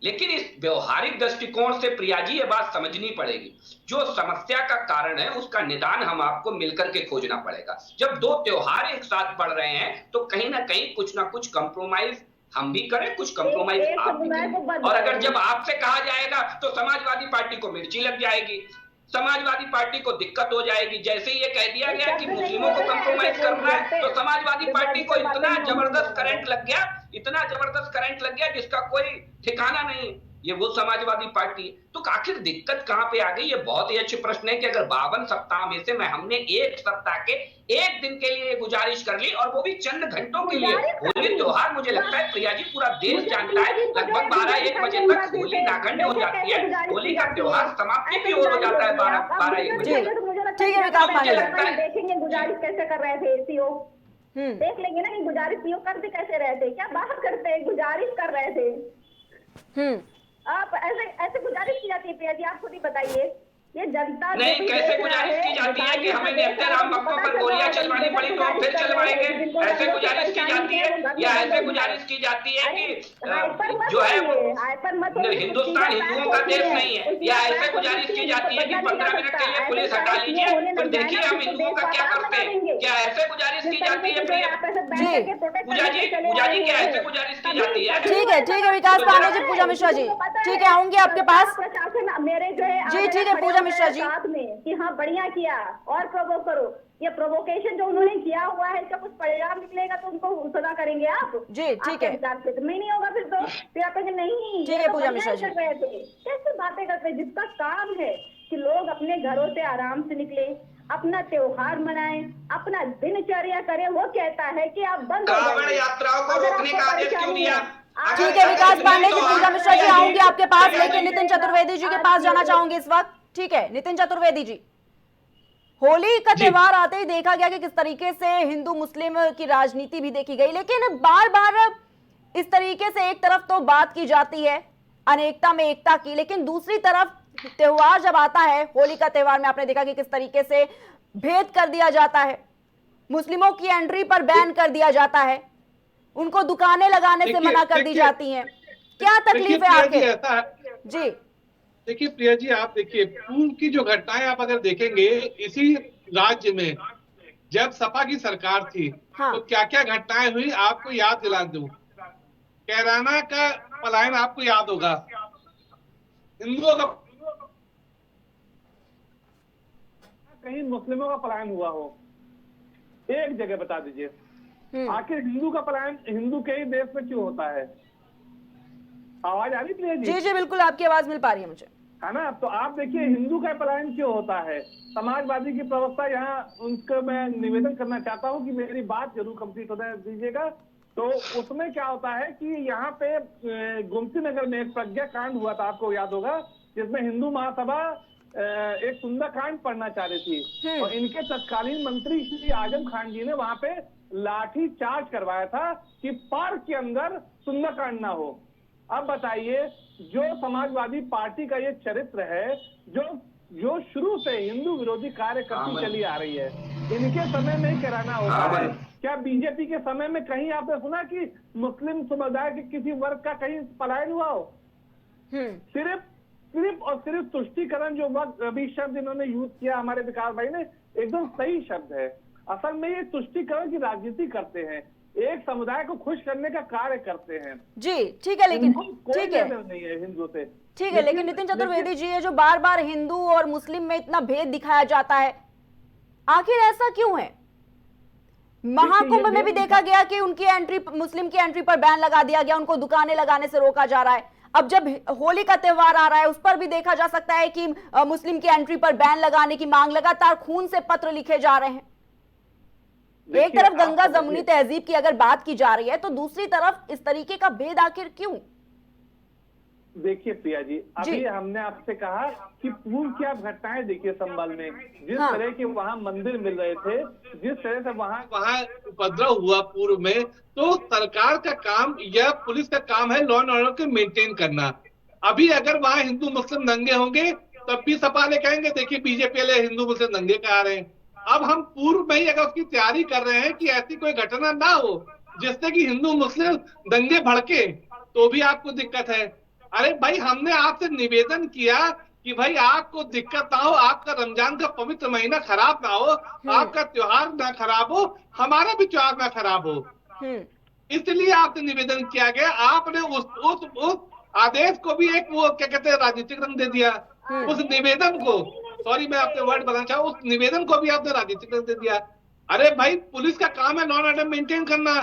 लेकिन इस व्यवहारिक दृष्टिकोण से प्रिया जी ये बात समझनी पड़ेगी, जो समस्या का कारण है उसका निदान हम आपको मिलकर के खोजना पड़ेगा। जब दो त्योहार एक साथ पड़ रहे हैं तो कहीं ना कहीं कुछ ना कुछ कंप्रोमाइज हम भी करें, कुछ कंप्रोमाइज आप भी करें। और अगर जब आपसे कहा जाएगा तो समाजवादी पार्टी को मिर्ची लग जाएगी, समाजवादी पार्टी को दिक्कत हो जाएगी। जैसे ही ये कह दिया गया कि मुस्लिमों को कंप्रोमाइज करना है तो समाजवादी पार्टी को इतना जबरदस्त करंट लग गया जिसका कोई ठिकाना नहीं। ये वो समाजवादी पार्टी है। तो आखिर दिक्कत कहां पे आ गई, ये बहुत ही अच्छे प्रश्न है कि अगर 52 सप्ताह में से हमने एक सप्ताह के एक दिन के लिए गुजारिश कर ली, और वो भी चंद घंटों के लिए। होली त्योहार मुझे लगता है प्रिया जी पूरा देश जानता है लगभग 12-1 बजे तक होली नाखंड हो जाती है, होली का त्योहार समाप्ति भी हो जाता है 12-1 बजे। ठीक है विकास पांडे, देखेंगे गुजारिश कैसे कर रहे थे सीओ, देख लेंगे ना कि गुजारिश सीओ करते कैसे रहे थे, क्या बाहर करते गुजारिश कर रहे थे। आप ऐसे गुजारिश की जाती है प्रिया जी, आप खुद ही बताइए। ये जनता नहीं, कैसे गुजारिश की जाती है कि हमें नित्य राम भक्तों पर गोलियां चलवानी पड़ी तो हम फिर चलवाएंगे, ऐसे गुजारिश की जाती है? या ऐसे गुजारिश की जाती है कि जो है हिंदुस्तान हिंदुओं का देश नहीं है? या ऐसे गुजारिश की जाती है कि 15 मिनट के लिए पुलिस हटा लीजिए, फिर देखिए हम हिंदुओं का क्या करते हैं? क्या ऐसे गुजारिश की जाती है पूजा जी, क्या ऐसे गुजारिश की जाती है? ठीक है विकास पांडे जी, पूजा मिश्रा जी, ठीक है आऊंगी आपके पास। मेरे जो है जी ठीक है पूजा मिश्रा जी, साथ में कि हाँ बढ़िया किया और प्रोवोक करो। ये प्रोवोकेशन जो उन्होंने किया हुआ है इसका कुछ परिणाम निकलेगा तो उनको सजा करेंगे आप। जी ठीक है, नहीं होगा फिर तो आप कहेंगे नहीं। ठीक है पूजा मिश्रा जी, कैसे बातें करते हैं जिसका काम है कि लोग अपने घरों से आराम से निकले, अपना त्योहार मनाएं, अपना दिनचर्या करें, वो कहता है कि आप बंद यात्राओं को रोकने का आदेश क्यों दिया? ठीक है विकास पांडे जी, पूजा मिश्रा जी आऊंगी आपके पास, लेकिन नितिन चतुर्वेदी जी के पास जाना चाहूंगी इस वक्त। ठीक है नितिन चतुर्वेदी जी, होली का त्योहार आते ही देखा गया कि किस तरीके से हिंदू मुस्लिम की राजनीति भी देखी गई, लेकिन बार बार इस तरीके से एक तरफ तो बात की जाती है अनेकता में एकता की, लेकिन दूसरी तरफ त्योहार जब आता है, होली का त्योहार में आपने देखा कि किस तरीके से भेद कर दिया जाता है, मुस्लिमों की एंट्री पर बैन कर दिया जाता है, उनको दुकानें लगाने से मना कर दी जाती हैं। क्या तकलीफ है आखिर? जी देखिए प्रिया जी, आप देखिए पूर्व की जो घटनाएं आप अगर देखेंगे इसी राज्य में जब सपा की सरकार थी, हाँ। तो क्या क्या घटनाएं हुई आपको याद दिला दूं। कैराना का पलायन आपको याद होगा, हिंदुओं का कहीं मुस्लिमों का पलायन हुआ हो, एक जगह बता दीजिए। आखिर हिंदू का पलायन हिंदू के ही देश में क्यों होता है? आवाज आ रही प्रिया जी? जी जी बिल्कुल, आपकी आवाज मिल पा रही है मुझे, है ना। तो आप देखिए हिंदू का पलायन क्यों होता है। समाजवादी की प्रवक्ता यहाँ, उनको मैं निवेदन करना चाहता हूँ कि मेरी बात जरूर कंप्लीट होने दीजिएगा। तो उसमें क्या होता है कि यहाँ पे गोमती नगर में एक प्रज्ञा कांड हुआ था, आपको याद होगा, जिसमें हिंदू महासभा एक सुंदरकांड पढ़ना चाह रही थी और इनके तत्कालीन मंत्री श्री आजम खान जी ने वहां पे लाठी चार्ज करवाया था कि पार्क के अंदर सुंदरकांड ना हो। अब बताइए, जो समाजवादी पार्टी का ये चरित्र है, जो शुरू से हिंदू विरोधी कार्य करती चली आ रही है, इनके समय में ही कराना होता है। क्या बीजेपी के समय में कहीं आपने सुना कि मुस्लिम समुदाय के किसी वर्ग का कहीं पलायन हुआ हो? सिर्फ और सिर्फ तुष्टीकरण जो वक्त अभी शब्द इन्होंने यूज किया हमारे विकास भाई ने, एकदम सही शब्द है। असल में ये तुष्टीकरण की राजनीति करते हैं, एक समुदाय को खुश करने का कार्य करते हैं। जी ठीक है, लेकिन ठीक है नहीं है हिंदू से, ठीक है, लेकिन नितिन चतुर्वेदी जी, ये जो बार बार हिंदू और मुस्लिम में इतना भेद दिखाया जाता है, आखिर ऐसा क्यों है? महाकुंभ में भी देखा गया कि उनकी एंट्री, मुस्लिम की एंट्री पर बैन लगा दिया गया, उनको दुकानें लगाने से रोका जा रहा है। अब जब होली का त्योहार आ रहा है, उस पर भी देखा जा सकता है कि मुस्लिम की एंट्री पर बैन लगाने की मांग, लगातार खून से पत्र लिखे जा रहे हैं। एक तरफ गंगा जमुनी तहजीब की अगर बात की जा रही है, तो दूसरी तरफ इस तरीके का भेद आखिर क्यों? देखिए प्रिया जी, अभी हमने आपसे कहा कि पूर्व की आप घटनाएं देखिए संभल में, जिस तरह के वहाँ मंदिर मिल रहे थे, जिस तरह से वहाँ उपद्रव हुआ पूर्व में, तो सरकार का काम या पुलिस का काम है लॉ एंड ऑर्डर को मेंटेन करना। अभी अगर वहाँ हिंदू मुस्लिम दंगे होंगे तब भी सपा वाले कहेंगे देखिए बीजेपी वाले हिंदू मुस्लिम दंगे करा रहे हैं। अब हम पूर्व में ही अगर उसकी तैयारी कर रहे हैं कि ऐसी कोई घटना ना हो जिससे कि हिंदू मुस्लिम दंगे भड़के, तो भी आपको दिक्कत है। अरे भाई, हमने आपसे निवेदन किया कि भाई आपको दिक्कत ना हो, आपका रमजान का पवित्र महीना खराब ना हो, आपका त्योहार ना खराब हो, हमारा भी त्योहार ना खराब हो, इसलिए आपसे निवेदन किया गया। आपने उस आदेश को भी एक वो क्या कहते हैं राजनीतिक रंग दे दिया। उस निवेदन को, सॉरी मैं आपसे वर्ड बताना चाहूँ, उस निवेदन को भी आपने राजनीतिक रंग दे दिया। अरे भाई, पुलिस का काम है लॉ एंड ऑर्डर मेंटेन करना।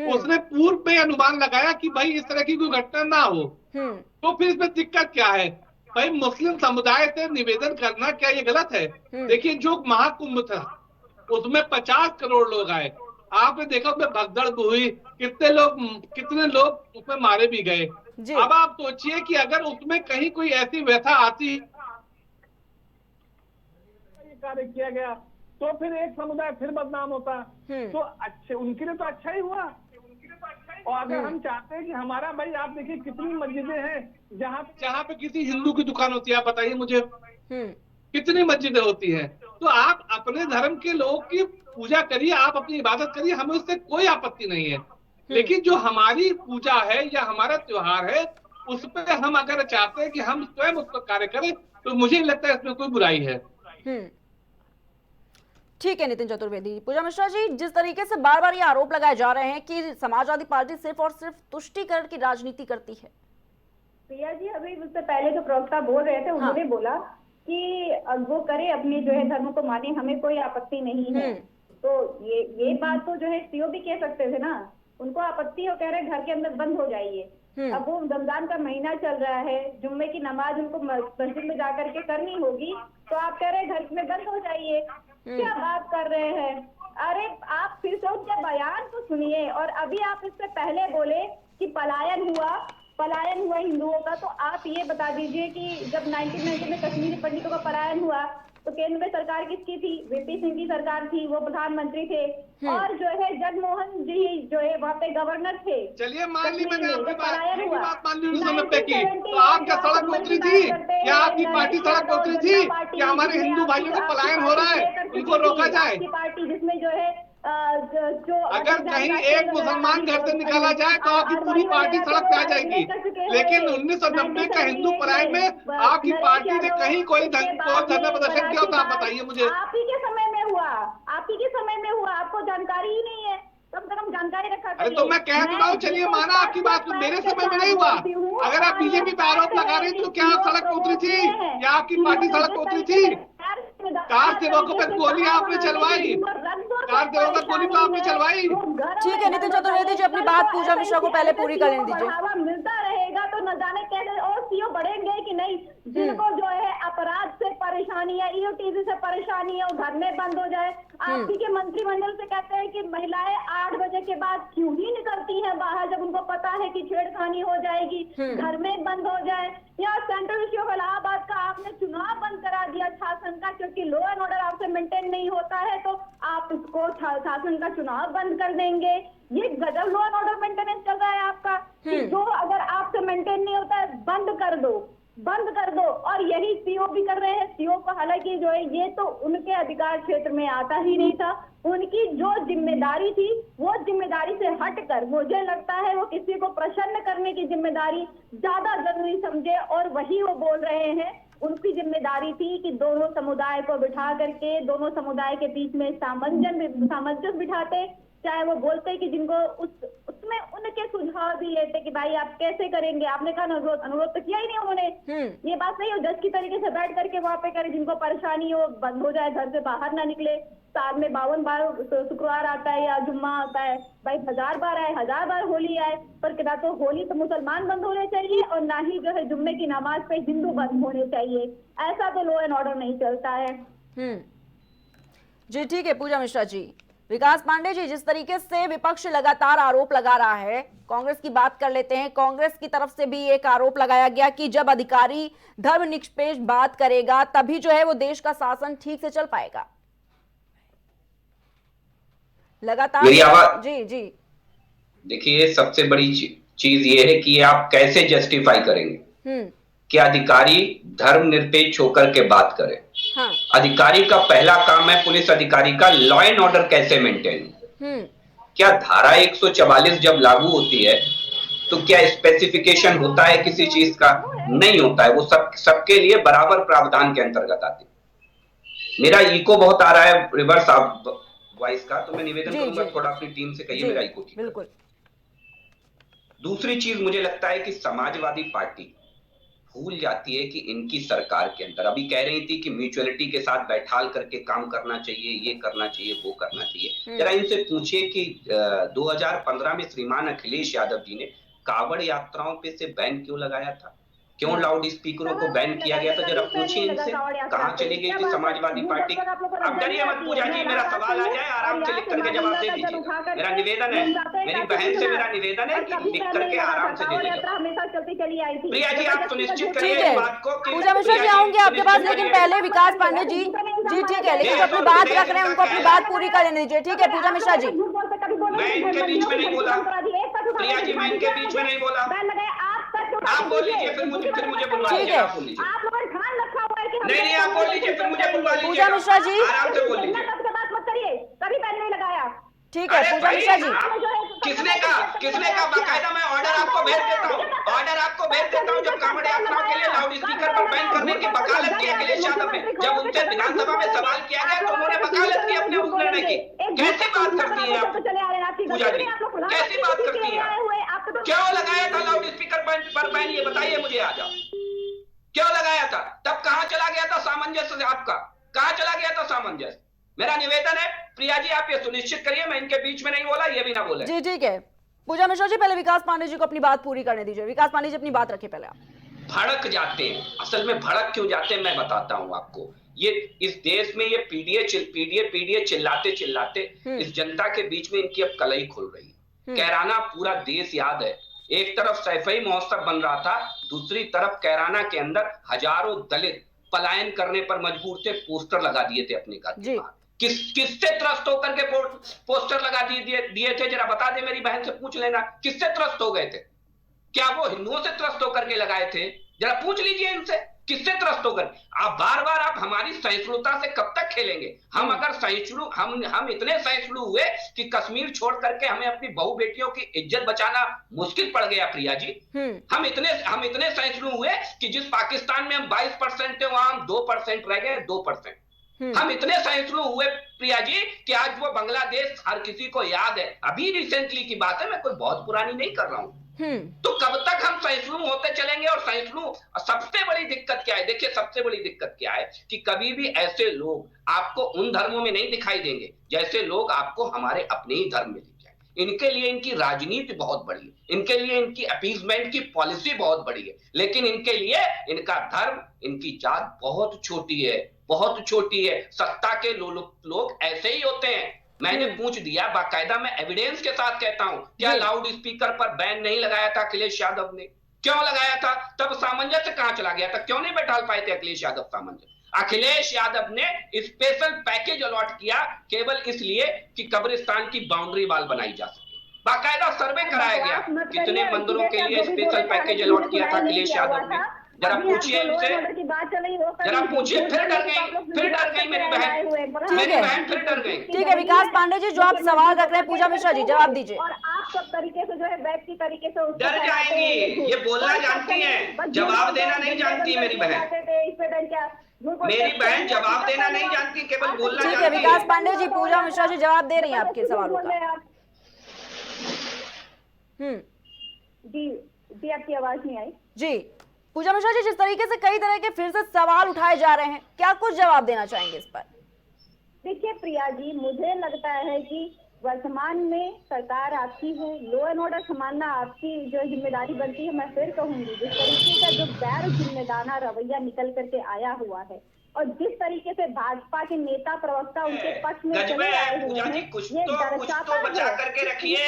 उसने पूर्व में अनुमान लगाया कि भाई इस तरह की कोई घटना ना हो, तो फिर इसमें दिक्कत क्या है? भाई मुस्लिम समुदाय से निवेदन करना क्या ये गलत है? देखिए, जो महाकुंभ था उसमें 50 करोड़ लोग आए, आपने देखा उसमें भगदड़ भी हुई, कितने लोग उसमें मारे भी गए। अब आप सोचिए कि अगर उसमें कहीं कोई ऐसी व्यथा आती, कार्य किया गया, तो फिर एक समुदाय फिर बदनाम होता। तो अच्छे उनके लिए तो अच्छा ही हुआ। और अगर हम चाहते हैं कि हमारा, भाई आप देखिए कितनी मस्जिदें हैं जहाँ पे किसी हिंदू की दुकान होती है, आप बताइए मुझे कितनी मस्जिदें होती हैं। तो आप अपने धर्म के लोग की पूजा करिए, आप अपनी इबादत करिए, हमें उससे कोई आपत्ति नहीं है। लेकिन जो हमारी पूजा है या हमारा त्योहार है, उस पर हम अगर चाहते हैं कि हम स्वयं उस पर कार्य करें, तो मुझे नहीं लगता इसमें कोई बुराई है। ठीक है नितिन चतुर्वेदी। पूजा मिश्रा जी, जिस तरीके से बार बार ये आरोप लगाए जा रहे हैं कि समाजवादी पार्टी सिर्फ और सिर्फ तुष्टीकरण की राजनीति करती है। प्रिया जी, अभी उससे पहले जो प्रवक्ता बोल रहे थे, उन्होंने बोला कि वो करे अपने जो है धर्म को माने, हमें कोई आपत्ति नहीं है। तो ये बात तो जो है सीओ भी कह सकते थे ना, उनको आपत्ति हो, कह रहे घर के अंदर बंद हो जाइए। अब वो रमजान का महीना चल रहा है, जुम्मे की नमाज उनको मस्जिद में जाकर के करनी होगी, तो आप कह रहे घर में बंद हो जाइए। क्या बात कर रहे हैं? अरे आप फिर से उनके बयान को सुनिए। और अभी आप इससे पहले बोले कि पलायन हुआ हिंदुओं का, तो आप ये बता दीजिए कि जब 1990 में कश्मीरी पंडितों का पलायन हुआ तो केंद्र में सरकार किसकी थी? वीपी सिंह की सरकार थी, वो प्रधानमंत्री थे। और जो है जगनमोहन जी जो है वहाँ पे गवर्नर थे। चलिए मान ली मैंने आपकी बात मान ली उस समय पे की, तो आप क्या सड़क पर उतरी थी? क्या आपकी पार्टी सड़क पर उतरी थी कि हमारे हिंदू भाइयों को पलायन हो रहा है, उनको रोका जाए? पार्टी जिसमें जो है जो अगर कहीं एक मुसलमान घर से निकाला जाए तो आपकी पूरी पार्टी सड़क पे आ जाएगी। लेकिन 1990 का हिंदू पलायन में आपकी पार्टी ने कहीं कोई धरना प्रदर्शन किया तो आप बताइए मुझे। आप ही के समय में हुआ, आपको जानकारी ही नहीं है। कम से कम जानकारी रखा अरे तो मैं कह तो रहा हूँ, चलिए माना आपकी बात, मेरे समय में नहीं हुआ। अगर आप बीजेपी पे आरोप लगा रहे तो क्या आप सड़क पे उतरी थी या आपकी पार्टी सड़क पे उतरी थी? कार सेवकों पर गोली आपने चलवाई, कार सेवकों पर गोली तो आपने चलवाई। ठीक है नितिन चतुर्वेदी जी, अपनी बात पूजा मिश्रा को पहले पूरी कर लेने दीजिए। बढ़ावा मिलता रहेगा तो न जाने कैसे और सीओ बढ़ेंगे कि नहीं। जिनको जो है अपराध से परेशानी है, ईओटीसी से परेशानी है, वो घर में बंद हो जाए। आप ही के मंत्रिमंडल से कहते हैं कि महिलाएं 8 बजे के बाद क्यों ही निकलती हैं बाहर, जब उनको पता है कि छेड़खानी हो जाएगी, घर में बंद हो जाए। यहाँ सेंट्रल इश्यू ऑफ इलाहाबाद का आपने चुनाव बंद करा दिया शासन का, क्योंकि लॉ एंड ऑर्डर आपसे मेंटेन नहीं होता है तो आप इसको शासन का चुनाव बंद कर देंगे। ये गजब लॉ एंड ऑर्डर मेंटेनेंस चल रहा है आपका, कि जो अगर आपसे मेंटेन नहीं होता है बंद कर दो, बंद कर दो। और यही सीओ भी कर रहे हैं। सीओ को हालांकि जो है ये तो उनके अधिकार क्षेत्र में आता ही नहीं था, उनकी जो जिम्मेदारी थी वो जिम्मेदारी से हटकर मुझे लगता है वो किसी को प्रसन्न करने की जिम्मेदारी ज्यादा जरूरी समझे और वही वो बोल रहे हैं। उनकी जिम्मेदारी थी कि दोनों समुदाय को बिठा करके दोनों समुदाय के बीच में सामंजस्य बिठाते, चाहे वो बोलते कि जिनको उसमें उनके सुझाव भी लेते कि भाई आप कैसे करेंगे। आपने कहा अनुरोध तो किया ही नहीं उन्होंने। ये बात नहीं हो जज की तरीके से बैठ करके वहां पे करे, जिनको परेशानी हो बंद हो जाए, घर से बाहर ना निकले। साल में 52 बार शुक्रवार आता है या जुम्मा आता है, भाई 1000 बार आए, 1000 बार होली आए, पर ना तो होली तो मुसलमान बंद होने चाहिए और ना ही जो है जुम्मे की नमाज पे हिंदू बंद होने चाहिए। ऐसा तो लॉ एंड ऑर्डर नहीं चलता है। जी ठीक है पूजा मिश्रा जी। विकास पांडे जी, जिस तरीके से विपक्ष लगातार आरोप लगा रहा है, कांग्रेस की बात कर लेते हैं। कांग्रेस की तरफ से भी एक आरोप लगाया गया कि जब अधिकारी धर्मनिरपेक्ष बात करेगा तभी जो है वो देश का शासन ठीक से चल पाएगा। लगातार जी जी देखिए, सबसे बड़ी चीज ये है कि आप कैसे जस्टिफाई करेंगे कि अधिकारी धर्मनिरपेक्ष होकर के बात करें। हाँ। अधिकारी का पहला काम है, पुलिस अधिकारी का, लॉ एंड ऑर्डर कैसे मेंटेन। क्या धारा 144 जब लागू होती है तो क्या स्पेसिफिकेशन होता है किसी चीज का? नहीं होता है। वो सबके लिए बराबर प्रावधान के अंतर्गत आती है। मेरा इको बहुत आ रहा है रिवर्स वॉइस का, तो मैं निवेदन करूंगा थोड़ा अपनी टीम से कहिए मेरा इको ठीक। बिल्कुल। दूसरी चीज मुझे लगता है कि समाजवादी पार्टी भूल जाती है कि इनकी सरकार के अंदर अभी कह रही थी कि म्यूचुअलिटी के साथ बैठाल करके काम करना चाहिए, ये करना चाहिए, वो करना चाहिए। जरा इनसे पूछिए कि 2015 में श्रीमान अखिलेश यादव जी ने कावड़ यात्राओं पे से बैन क्यों लगाया था, क्यों लाउड स्पीकरों को बैन किया गया था? जरा पूछिए इनसे, कहां चली गई थी समाजवादी पार्टी? अब डरिए मत पूजा जी, मेरा सवाल आ जाए आराम से लिख करके जवाब दे दीजिए। मेरा निवेदन है, मेरी बहन से मेरा निवेदन है कि लिख करके आराम से दे दीजिए। प्रिया जी आप सुनिश्चित करिए इस बात को। पूजा मिश्रा जी आऊंगी आपके पास, लेकिन पहले विकास पांडे जी ठीक है, लेकिन अपनी बात रख रहे हैं उनको अपनी बात पूरी कर लेने दीजिए। ठीक है पूजा मिश्रा जी। मैं इनके बीच में नहीं बोला प्रिया जी, मैं इनके बीच में नहीं बोला। आप बोल लीजिए, फिर मुझे बुलवा लीजिए। आप बोल लीजिए। नहीं आप बोल लीजिए, फिर मुझे बुलवा लीजिए। पूजा मिश्रा जी आराम से बोल लीजिए। कभी बैन नहीं लगाया। ठीक है पूजा मिश्रा जी। किसने कहा? बाकायदा मैं ऑर्डर आपको भेज देता हूँ, जब कांवड़ यात्राओं के लिए लाउड स्पीकर पर बैन करने की वकालत की अखिलेश यादव ने, जब उनसे विधानसभा में सवाल किया गया तो उन्होंने वकालत की अपने उस निर्णय की। कैसे बात करती है आप पूजा जी, कैसी बात करती है आप? क्यों लगाया था लाउड स्पीकर पर बैन, ये बताइए मुझे। आ जाओ, क्यों लगाया था? तब कहां चला गया था सामंजस्य आपका? कहां चला गया था सामंजस्य? मेरा निवेदन है प्रिया जी आप ये सुनिश्चित करिए, मैं इनके बीच में नहीं बोला, ये भी ना बोले। जी ठीक है पूजा मिश्रा जी, पहले विकास पांडे जी को अपनी बात पूरी करने दीजिए। विकास पांडे जी अपनी बात रखिए पहले आप। भड़क जाते हैं, असल में भड़क क्यों जाते हैं मैं बताता हूं आपको। ये इस देश में ये पीडीए चिल्लाते इस जनता के बीच में इनकी अब कलई खुल रही है। कैराना पूरा देश याद है, एक तरफ सैफई महोत्सव बन रहा था, दूसरी तरफ कैराना के अंदर हजारों दलित पलायन करने पर मजबूर थे, पोस्टर लगा दिए थे अपने घर के बाहर। किससे त्रस्त होकर के पोस्टर लगा दिए थे? जरा बता दे, मेरी बहन से पूछ लेना, किससे त्रस्त हो गए थे? क्या वो हिंदुओं से त्रस्त होकर के लगाए थे? जरा पूछ लीजिए इनसे, किससे त्रस्त होकर? आप बार आप हमारी सहिष्णुता से कब तक खेलेंगे? हम अगर सहिष्णु हम इतने सहिष्णु हुए कि कश्मीर छोड़ करके हमें अपनी बहू बेटियों की इज्जत बचाना मुश्किल पड़ गया प्रिया जी। हम इतने सहिष्णु हुए कि जिस पाकिस्तान में हम 22% थे वहां हम 2% रह गए। 2% हम इतने सहिष्णु हुए प्रिया जी कि आज वो बांग्लादेश हर किसी को याद है। अभी रिसेंटली की बात है, मैं कोई बहुत पुरानी नहीं कर रहा हूं। तो कब तक हम सहिष्णु होते चलेंगे? और सहिष्णु, सबसे बड़ी दिक्कत क्या है? देखिए सबसे बड़ी दिक्कत क्या है कि कभी भी ऐसे लोग आपको उन धर्मों में नहीं दिखाई देंगे जैसे लोग आपको हमारे अपने ही धर्म में दिख जाए। इनके लिए इनकी राजनीति बहुत बड़ी है, इनके लिए इनकी अपीजमेंट की पॉलिसी बहुत बड़ी है, लेकिन इनके लिए इनका धर्म, इनकी जात बहुत छोटी है, बहुत छोटी है। सत्ता के लोग ऐसे ही होते हैं। मैंने पूछ दिया बाकायदा, मैं एविडेंस के साथ कहता हूं, क्या लाउड स्पीकर पर बैन नहीं लगाया था अखिलेश यादव ने? क्यों लगाया था? तब सामंजस्य कहां चला गया था? क्यों नहीं बैठा पाए थे अखिलेश यादव सामंजस्य? अखिलेश यादव ने स्पेशल पैकेज अलॉट किया केवल इसलिए कि कब्रिस्तान की बाउंड्री वाल बनाई जा सके। बाकायदा सर्वे कराया गया कितने मंदिरों के लिए स्पेशल पैकेज अलॉट किया था अखिलेश यादव ने। जरा पूछिए इनसे, जरा पूछिए। फिर डर गई मेरी बहन, फिर डर गई। ठीक है विकास पांडे जी, जो आप सवाल रख रहे हैं पूजा मिश्रा जी जवाब दीजिए। और आप सब तरीके से जो है बैठ की तरीके से डर जाएंगी, ये बोलना जानती हैं, जवाब देना नहीं जानती मेरी बहन। मेरी बहन जवाब देना नहीं जानती, केवल बोलना जानती है। ठीक है विकास पांडे जी, पूजा मिश्रा जी जवाब दे रही हैं आपके सवालों का। जी आपकी आवाज नहीं आई जी। पूजा मिश्रा जी, जिस तरीके से कई तरह के फिर से सवाल उठाए जा रहे हैं, क्या कुछ जवाब देना चाहेंगे इस पर? देखिए प्रिया जी, मुझे लगता है कि वर्तमान में सरकार आपकी है, लॉ एंड ऑर्डर संभालना आपकी जो जिम्मेदारी बनती है। मैं फिर कहूंगी, जिस तरीके का जो गैर जिम्मेदाराना रवैया निकल करके आया हुआ है और जिस तरीके से भाजपा के नेता प्रवक्ता उनके पक्ष में चले आए हुए हैं, ये दर्शाता बचा करके रखिए।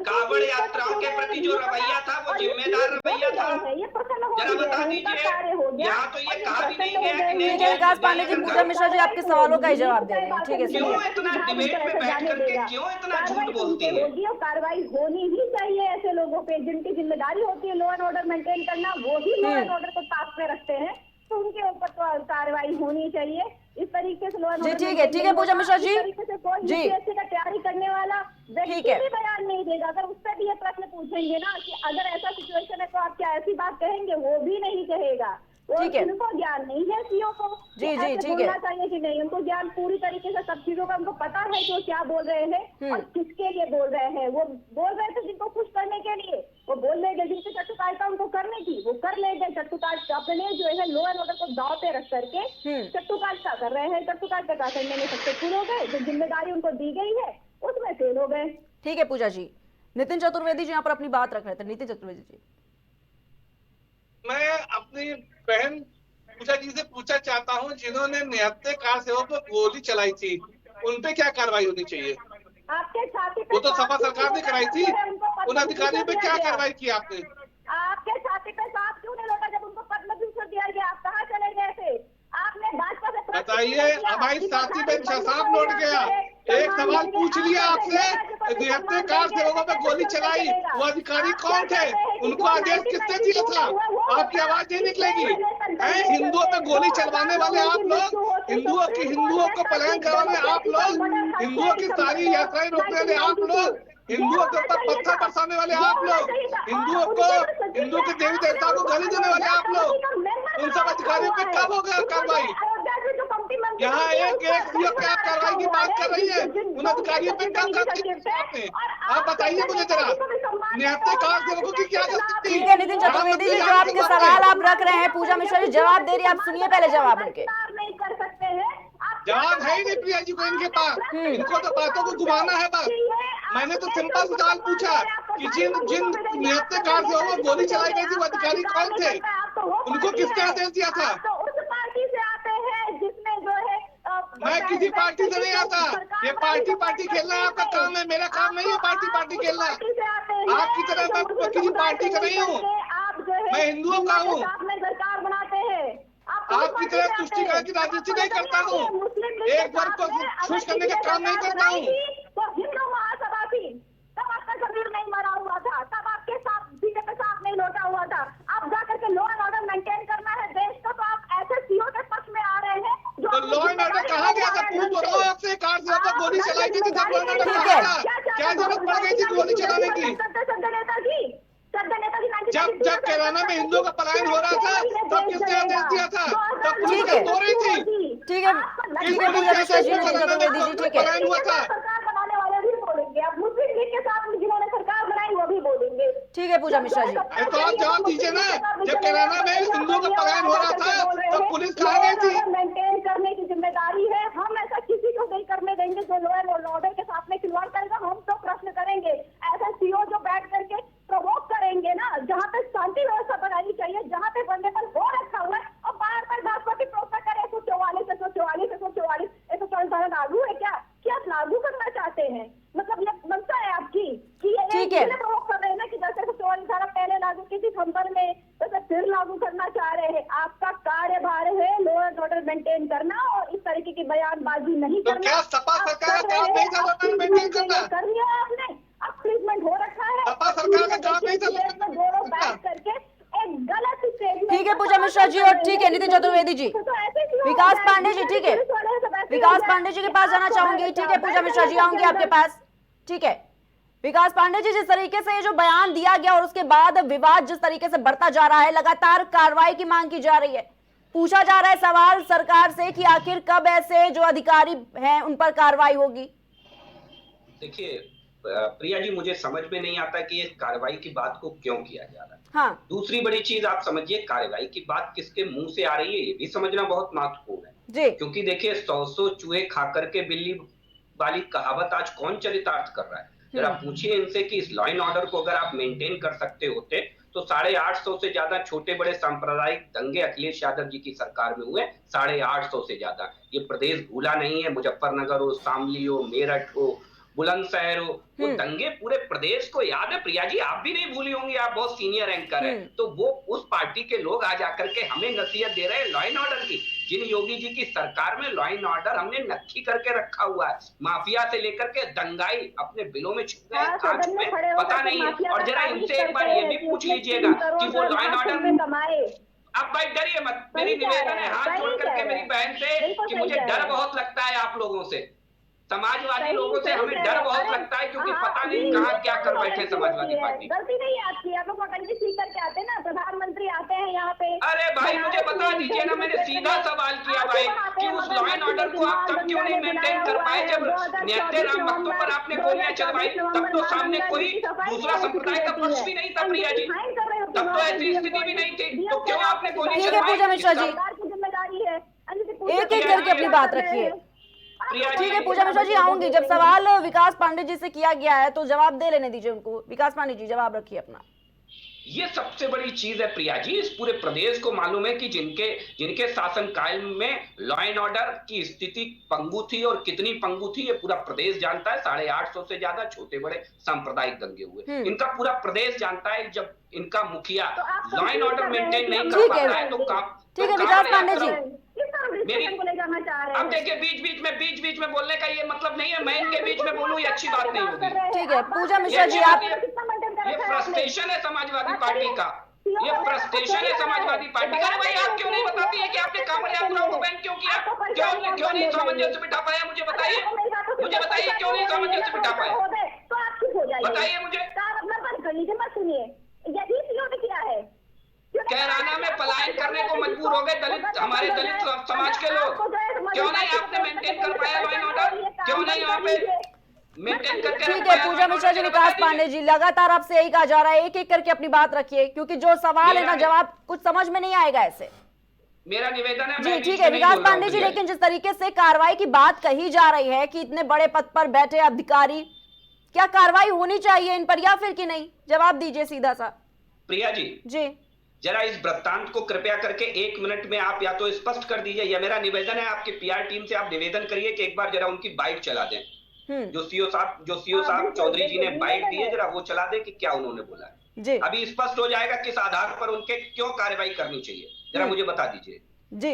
कांवड़ यात्राओं के प्रति जो रवैया था वो जिम्मेदार रवैया था। ये प्रसन्न हो जरा बता दीजिए, यहाँ तो ये कहा भी नहीं गया कि ठीक है विकास पांडे जी, पूजा मिश्रा जी आपके सवालों का ही जवाब दे रहे हैं। ठीक है, क्यों इतना डिबेट में बैठ करके क्यों इतना झूठ बोलती है? कार्रवाई होनी ही चाहिए ऐसे लोगों पे जिनकी जिम्मेदारी होती है लॉ एंड ऑर्डर मेंटेन करना, वो ही लॉ एंड ऑर्डर को ताक पे रखते हैं, तो उनके ऊपर तो कार्रवाई होनी चाहिए। इस तरीके से लॉ एंड ऑर्डर ठीक है पूजा मिश्रा जी जी यूपीएससी का तैयारी करने वाला व्यक्ति भी बयान नहीं देगा। अगर उससे भी ये प्रश्न पूछेंगे ना कि अगर ऐसा सिचुएशन है तो आप क्या ऐसी बात कहेंगे, वो भी नहीं कहेगा। उनको ज्ञान नहीं है सीओ को बोलना चाहिए कि नहीं, उनको ज्ञान पूरी तरीके से सब चीजों का उनको पता है कि वो क्या बोल रहे हैं और किसके लिए बोल रहे हैं। वो बोल रहे थे जिनको खुश करने के लिए, वो बोल ले गए जिनकी चट्टुकारिता उनको करने की, वो कर ले गए। चट्टुकारिता अपने जो है लॉ एंड ऑर्डर को दांव पे रख करके चट्टुकारिता कर रहे हैं। चट्टुकारिता करने में सक्सेसफुल हो गए, जो जिम्मेदारी उनको दी गई है उसमें फेल हो गए। ठीक है पूजा जी। नितिन चतुर्वेदी जी यहाँ पर अपनी बात रख रहे थे। नितिन चतुर्वेदी जी, मैं अपनी बहन पूजा जी से पूछना चाहता हूँ, जिन्होंने 79 कार सेवकों पर गोली चलाई थी, उन पे क्या कार्रवाई होनी चाहिए? आपके छाती पे वो तो सपा सरकार ने कराई थी, उन अधिकारियों पे क्या कार्रवाई की आपने? आपके छाती पे सांप क्यों नहीं लौटा जब उनको पद्म भूषण दिया गया? आप कहाँ चले गए थे? आपने भाजपा से बताइए, हमारी साथी पे 6 सांप लौट गया। एक सवाल पूछ लिया आपसे, 79 कार सेवकों पे गोली चलाई, वो अधिकारी कौन थे? उनको आदेश किसने दिया था? आपकी आवाज नहीं निकलेगी। हिंदुओं पे गोली चलवाने वाले आप लोग, हिंदुओं को पलायन करवाने आप लोग, हिंदुओं की सारी यात्राएं रोकने वाले आप लोग, हिंदुओं के ऊपर पत्थर बरसाने वाले आप लोग, हिंदुओं के देवी देवता को गाली देने वाले आप लोग, उन सब अधिकारियों पे कब होगा कार्रवाई? यहाँ एक सीओ पे आप कार्रवाई की बात कर रही है, उन अधिकारियों पे कब आपने? आप बताइए मुझे जरा, 79 कार सेवकों की क्या गलती? ठीक है नितिन चतुर्वेदी जी, जो आपके सवाल आप रख रहे हैं, पूजा मिश्रा जी जवाब दे रही है, आप सुनिए पहले जवाब उनके। जवाब है ही नहीं प्रिया जी को इनके पास, इनको तो बातों को घुमाना है बस। मैंने तो सिंपल सवाल पूछा कि जिन 79 कार सेवकों को गोली चलाई गई थी वो अधिकारी कौन थे? उनको किसने आदेश दिया था? मैं किसी पार्टी से नहीं आता। ये पार्टी खेलना आपका काम है, मेरा काम नहीं है पार्टी खेलना। आपकी तरह मैं किसी पार्टी का नहीं हूँ, मैं हिंदुओं का हूँ। आपकी तरह तुष्टिकरण की राजनीति नहीं करता हूँ, एक वर्ग को खुश करने का काम नहीं करता हूँ। हिंदू महासभा थी तब आपका जमीर नहीं मरा हुआ था, तब आपके साथ बीजेपी साथ नहीं लौटा हुआ था। आप जाकर के लॉ एंड ऑर्डर मेंटेन करना है देश को, तो आप ऐसे सीओ के पक्ष में आ रहे हैं जो तो लॉ एंड ऑर्डर कहाँ गया था? पूछ तो रहा हूँ आपसे, कार से आपको गोली चलाई गई थी तब लॉ एंड ऑर्डर कहाँ था? क्या जरूरत पड़ गई थी गोली चलाने की? नेताजी जब कैराना में हिंदुओं का पलायन हो रहा था तब किसने आदेश दिया था? तब पुलिस ठीक है। हो रही थी। ठीक है पूजा मिश्रा जी, ठीक है पलायन हुआ था। सरकार बनाने वाले भी बोलेंगे, अब मुस्लिम लीग के साथ जिन्होंने सरकार बनाई वो भी बोलेंगे। ठीक है पूजा मिश्रा जी। तो आप जवाब दीजिए ना, जब कैराना में हिंदुओं का पलायन हो रहा था तब पुलिस कहाँ गई थी? मेंटेन करने की जिम्मेदारी है, हम ऐसा किसी को नहीं करने देंगे जो लॉ एंड ऑर्डर के साथ में खिलवाड़ करेगा। हम तो प्रश्न करेंगे, ऐसे सीओ जो बैठ करके प्रवोक करेंगे ना, जहाँ पे शांति व्यवस्था बनानी चाहिए, जहाँ पे बंदे पर वो रखा हुआ है और बार बार राष्ट्रपति प्रोत्साहन करे 144 लागू है क्या लागू करना चाहते हैं? मतलब ये मनसा है आपकी कि ये प्रवोक कर रहे हैं ना कि जैसे 144 धारा पहले लागू की थी खंबर में, वैसे फिर लागू करना चाह रहे हैं। आपका कार्यभार है लॉ एंड ऑर्डर मेंटेन करना और इस तरीके की बयानबाजी नहीं तो करना। क्या सपा सरकार का जवाब नहीं था लॉ एंड मेंटेन करना? कर लिया आपने, अब ट्रीटमेंट हो रखा है। सपा सरकार का जवाब नहीं था दोनों बैठ करके एक गलत स्टेटमेंट। ठीक है पूजा मिश्रा जी, और ठीक है नितिन चतुर्वेदी जी, विकास पांडे जी, ठीक है विकास पांडे जी के पास जाना चाहूंगी। ठीक है पूजा मिश्रा जी, आऊंगी आपके पास। ठीक है विकास पांडे जी, जिस तरीके से ये जो बयान दिया गया और उसके बाद विवाद जिस तरीके से बढ़ता जा रहा है, लगातार कार्रवाई की मांग की जा रही है, पूछा जा रहा है सवाल सरकार से कि आखिर कब ऐसे जो अधिकारी हैं उन पर कार्रवाई होगी? देखिए प्रिया जी, मुझे समझ में नहीं आता कि ये कार्रवाई की बात को क्यों किया जा रहा है। हाँ। दूसरी बड़ी चीज आप समझिए, कार्रवाई की बात किसके मुंह से आ रही है ये भी समझना बहुत महत्वपूर्ण है जी। क्योंकि देखिए 100 चूहे खा करके बिल्ली वाली कहावत आज कौन चरितार्थ कर रहा है? जरा पूछिए इनसे कि इस लॉ एंड ऑर्डर को अगर आप मेंटेन कर सकते होते तो 850 से ज्यादा छोटे बड़े सांप्रदायिक दंगे अखिलेश यादव जी की सरकार में हुए, 850 से ज्यादा। ये प्रदेश भूला नहीं है, मुजफ्फरनगर हो, शामली हो, मेरठ हो, बुलंदशहर हो, वो दंगे पूरे प्रदेश को याद है। प्रिया जी आप भी नहीं भूली होंगी, आप बहुत सीनियर एंकर हैं। तो वो उस पार्टी के लोग आज आकर के हमें नसीहत दे रहे हैं लॉ एंड ऑर्डर की, जिन योगी जी की सरकार में लॉ एंड ऑर्डर हमने नक्की करके रखा हुआ है। माफिया से लेकर के दंगाई अपने बिलों में छुप गए, आज में पता नहीं है। और जरा इनसे एक बार ये भी पूछ लीजिएगा कि वो लॉ एंड ऑर्डर, अब भाई डरिए मत, मेरी निवेदन है हाथ जोड़ करके मेरी बहन से कि मुझे डर बहुत लगता है आप लोगों से, समाजवादी लोगों से हमें डर बहुत लगता है क्योंकि पता नहीं कहाँ क्या कर बैठे समाजवादी पार्टी। गलती नहीं आपकी, आप लोग अटल जी सीख करके आते हैं ना, प्रधानमंत्री आते हैं यहाँ पे। अरे भाई मुझे बता दीजिए ना, मैंने सीधा सवाल किया भाई कि उस लॉ एंड ऑर्डर को आप तब क्यों नहीं मेंटेन कर पाए जब निहत्थे राम भक्तों पर आपने गोलियां चलवाई? तब तो सामने कोई दूसरा संप्रदाय का पक्ष भी नहीं था प्रिया जी, तब तो ऐसी स्थिति भी नहीं थी, तो क्यों आपने गोली चलवाई? जिम्मेदारी है, एक एक करके अपनी बात रखिए। ठीक है पूजा मिश्रा जी, आऊंगी। जब सवाल विकास पांडे जी से किया गया है तो जवाब दे लेने दीजिए उनको। विकास पांडे जी जवाब रखिए अपना। ये सबसे बड़ी चीज है प्रिया जी, इस पूरे प्रदेश को मालूम है कि जिनके शासनकाल में लॉ एंड ऑर्डर की स्थिति पंगु थी और कितनी पंगु थी ये पूरा प्रदेश जानता है। 850 से ज्यादा छोटे बड़े सांप्रदायिक दंगे हुए, इनका पूरा प्रदेश जानता है। जब इनका मुखिया लॉ एंड ऑर्डर मेंटेन नहीं कर पाता है तो ठीक है विकास पांडे जी, अब देखिए बीच में बोलने का ये मतलब नहीं है, मैं इनके बीच में बोलूं ये अच्छी बात नहीं होगी। ठीक है पूजा मिश्रा जी, आप ये फ्रस्ट्रेशन है समाजवादी पार्टी का, ये फ्रस्ट्रेशन है समाजवादी पार्टी का। भाई आप क्यों नहीं बताती है कि आपने कांवड़िया को बैन क्यों किया? क्यों नहीं सामंजस्य बिठा पाया? मुझे बताइए क्यों नहीं सामंजस्य बिठा पाया? बताइए मुझे। सुनिए, यही सीओ ने किया है, कैराना में पलायन करने को मजबूर हो गए हमारे दलित समाज के लोग। क्यों नहीं आपने मेंटेन कर पाया लॉ एंड ऑर्डर? क्यों नहीं यहाँ पे मेंटेन करके? ठीक है पूजा मिश्रा जी, विकास पांडे जी, लगातार आपसे यही कहा जा रहा है एक एक करके अपनी बात रखिए क्योंकि जो सवाल है ना जवाब कुछ समझ में नहीं आएगा ऐसे। मेरा निवेदन है जी ठीक है विकास पांडे जी, लेकिन जिस तरीके से कार्रवाई की बात कही जा रही है कि इतने बड़े पद पर बैठे अधिकारी, क्या कार्रवाई होनी चाहिए इन पर या फिर कि नहीं? जवाब दीजिए सीधा सा। प्रिया जी जरा इस वृत्तांत को कृपया करके 1 मिनट में आप या तो स्पष्ट कर दीजिए, या मेरा निवेदन है आपकी पीआर टीम से आप निवेदन करिए कि एक बार जरा उनकी बाइट चला दें। जो सीओ साहब चौधरी जी ने बाइट दी है, जरा वो चला दें कि क्या उन्होंने बोला है। अभी स्पष्ट हो जाएगा किस आधार पर उनके क्यों कार्रवाई करनी चाहिए, जरा मुझे बता दीजिए। जी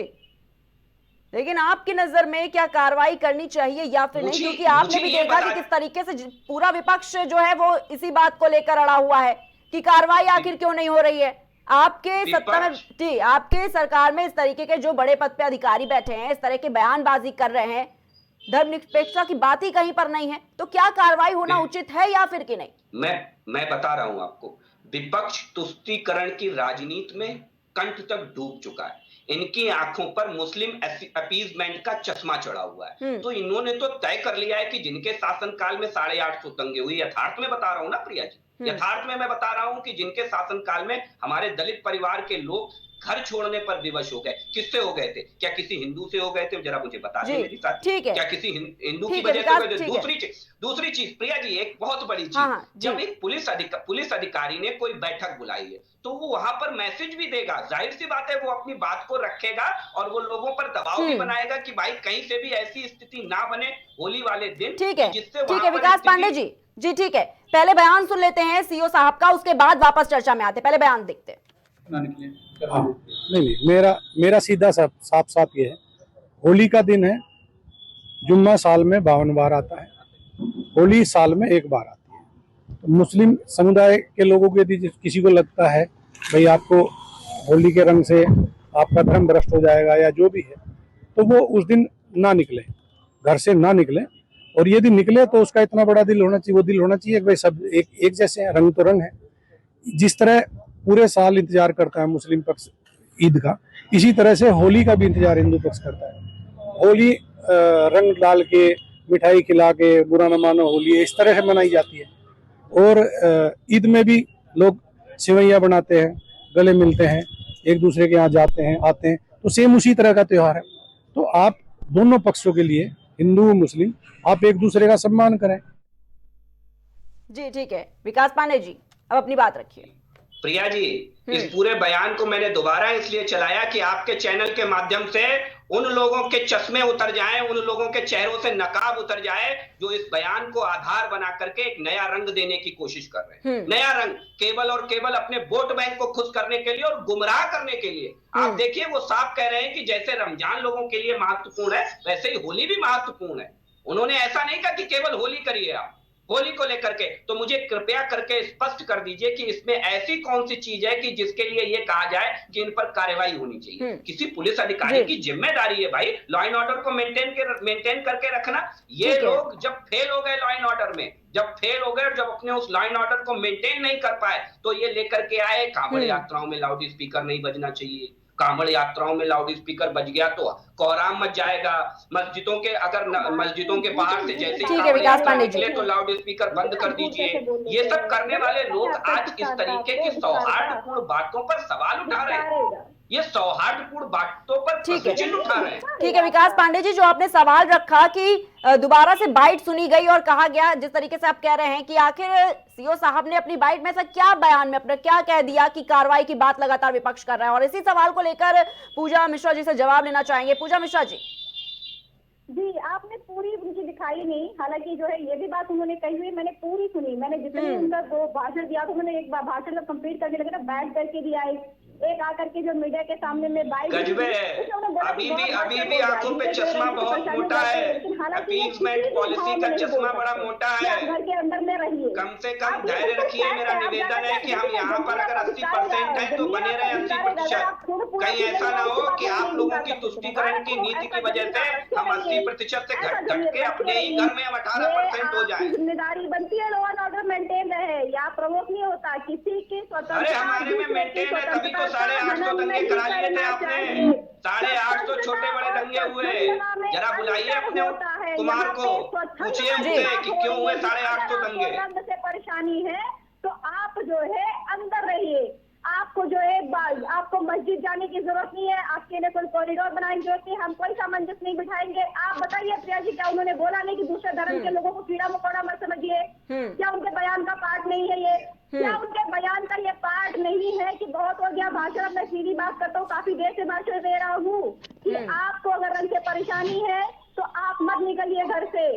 लेकिन आपकी नजर में क्या कार्रवाई करनी चाहिए या फिर नहीं? क्योंकि आपने भी देखा कि किस तरीके से पूरा विपक्ष जो है वो इसी बात को लेकर अड़ा हुआ है कि कार्रवाई आखिर क्यों नहीं हो रही है। आपके सत्ता में जी, आपके सरकार में इस तरीके के जो बड़े पद पे अधिकारी बैठे हैं, इस तरह की बयानबाजी कर रहे हैं, धर्मनिरपेक्षता की बात ही कहीं पर नहीं है, तो क्या कार्रवाई होना उचित है या फिर कि नहीं? मैं बता रहा हूं आपको, विपक्ष तुष्टीकरण की राजनीति में कंठ तक डूब चुका है। इनकी आंखों पर मुस्लिम अपीजमेंट का चश्मा चढ़ा हुआ है। तो इन्होंने तो तय कर लिया है कि जिनके शासनकाल में 850 दंगे हुई, यथार्थ में बता रहा हूं ना प्रिया जी, यथार्थ में मैं बता रहा हूं कि जिनके शासनकाल में हमारे दलित परिवार के लोग घर छोड़ने पर विवश हो गए। किससे हो गए थे? क्या किसी हिंदू से हो गए थे? जरा मुझे बता दीजिए मेरी साथी, क्या किसी हिंदू की वजह से हो गए थे? दूसरी चीज प्रिया जी, एक बहुत बड़ी चीज, जब एक पुलिस अधिकारी ने कोई बैठक बुलाई है तो वो वहां पर मैसेज भी देगा, जाहिर सी बात है वो अपनी बात को रखेगा और वो लोगों पर दबाव भी बनाएगा कि भाई कहीं से भी ऐसी स्थिति ना बने होली वाले दिन। ठीक है विकास पांडे जी ठीक है, पहले बयान सुन लेते हैं सीओ साहब का, उसके बाद वापस चर्चा में आते हैं। पहले बयान देखते हैं। नहीं, मेरा सीधा साफ ये है, होली का दिन है, जुम्मा साल में 52 बार आता है, होली साल में एक बार आती है। तो मुस्लिम समुदाय के लोगों को यदि किसी को लगता है भाई आपको होली के रंग से आपका धर्म भ्रष्ट हो जाएगा या जो भी है, तो वो उस दिन ना निकले, घर से ना निकले, और यदि निकले तो उसका इतना बड़ा दिल होना चाहिए, वो दिल होना चाहिए कि भाई सब एक जैसे हैं, रंग तो रंग है। जिस तरह पूरे साल इंतजार करता है मुस्लिम पक्ष ईद का, इसी तरह से होली का भी इंतजार हिंदू पक्ष करता है। होली रंग डाल के, मिठाई खिला के, बुरा न मानो होली, इस तरह से मनाई जाती है। और ईद में भी लोग सेवैयाँ बनाते हैं, गले मिलते हैं, एक दूसरे के यहाँ जाते हैं, आते हैं, तो सेम उसी तरह का त्योहार है। तो आप दोनों पक्षों के लिए, हिंदू मुस्लिम, आप एक दूसरे का सम्मान करें। जी ठीक है विकास पांडे जी, अब अपनी बात रखिए। प्रिया जी, इस पूरे बयान को मैंने दोबारा इसलिए चलाया कि आपके चैनल के माध्यम से उन लोगों के चश्मे उतर जाएं, उन लोगों के चेहरों से नकाब उतर जाए जो इस बयान को आधार बना करके एक नया रंग देने की कोशिश कर रहे हैं। नया रंग केवल और केवल अपने वोट बैंक को खुश करने के लिए और गुमराह करने के लिए। आप देखिए, वो साफ कह रहे हैं कि जैसे रमजान लोगों के लिए महत्वपूर्ण है, वैसे ही होली भी महत्वपूर्ण है। उन्होंने ऐसा नहीं कहा कि केवल होली करिए आप, होली को लेकर के। तो मुझे कृपया करके स्पष्ट कर दीजिए कि इसमें ऐसी कौन सी चीज है कि जिसके लिए ये कहा जाए कि इन पर कार्रवाई होनी चाहिए। किसी पुलिस अधिकारी की जिम्मेदारी है भाई लॉ एंड ऑर्डर को मेंटेन करके रखना। ये लोग जब फेल हो गए लॉ एंड ऑर्डर में, जब फेल हो गए और जब अपने उस लॉ एंड ऑर्डर को मेंटेन नहीं कर पाए, तो ये लेकर के आए कांवड़ यात्राओं में लाउड स्पीकर नहीं बजना चाहिए। कांवड़ यात्राओं में लाउड स्पीकर बज गया तो कोहराम मच जाएगा। मस्जिदों के अगर मस्जिदों के बाहर से जैसे निकले तो लाउड स्पीकर बंद कर दीजिए। ये सब करने वाले लोग आज इस तरीके की सौहार्दपूर्ण बातों पर सवाल उठा रहे हैं, ये सौहार्दपूर्ण बातों पर प्रश्न उठा रहे हैं। ठीक है विकास पांडे जी, जो आपने सवाल रखा कि दोबारा से बाइट सुनी गई और कहा गया, जिस तरीके से आप कह रहे हैं कि आखिर सीओ साहब ने अपनी बाइट में से क्या बयान में अपना क्या कह दिया कि कार्रवाई की बात लगातार विपक्ष कर रहा है, और इसी सवाल को लेकर पूजा मिश्रा जी से जवाब लेना चाहेंगे। पूजा मिश्रा जी। जी, आपने पूरी उनकी दिखाई नहीं, हालांकि जो है ये भी बात उन्होंने कही हुई मैंने पूरी सुनी। मैंने जितने उनका दो भाषण दिया तो मैंने एक भाषण जब कंप्लीट करके लगे ना, बैठ करके दिया, एक आकर के जो मीडिया के सामने में बाइक अभी भी आंखों पे चश्मा बहुत मोटा है, अपीजमेंट पॉलिसी का चश्मा बड़ा मोटा है। घर के अंदर में रहिए, कम से कम धैर्य रखिए। मेरा निवेदन है कि हम यहाँ पर अगर 80% है तो बने रहे 80%। कहीं ऐसा ना हो कि आप लोगों की तुष्टीकरण की नीति की वजह से हम 80% से घट के अपने ही घर में हम 18% हो जाए। जिम्मेदारी बनती है लॉ एंड ऑर्डर मेंटेन रहे, या प्रवोक नहीं होता किसी की स्वतंत्रता। अरे हमारे में मेंटेन है, तभी तो 850 दंगे करा लिए थे आपने। 850 छोटे बड़े दंगे हुए। जरा बुलाइए अपने कुमार को, पूछिए उनसे कि क्यों हुए 850 दंगे। रंग से परेशानी है तो आप जो है अंदर रहिए, आपको जो है आपको मस्जिद जाने की जरूरत नहीं है, आपके लिए कोई कॉरिडोर बनाने की जरूरत नहीं, हम कोई सामंजस्य नहीं बिठाएंगे। आप बताइए प्रिया जी, क्या उन्होंने बोला नहीं कि दूसरे धर्म के लोगों को कीड़ा मकोड़ा मत समझिए? क्या उनके बयान का पार्ट नहीं है ये? क्या उनके बयान का ये पार्ट नहीं है कि बहुत हो गया भाषण, मैं सीधी बात करता हूँ, काफी देर से भाषण दे रहा हूँ कि आपको अगर रंग से परेशानी है तो आप मत निकलिए घर से।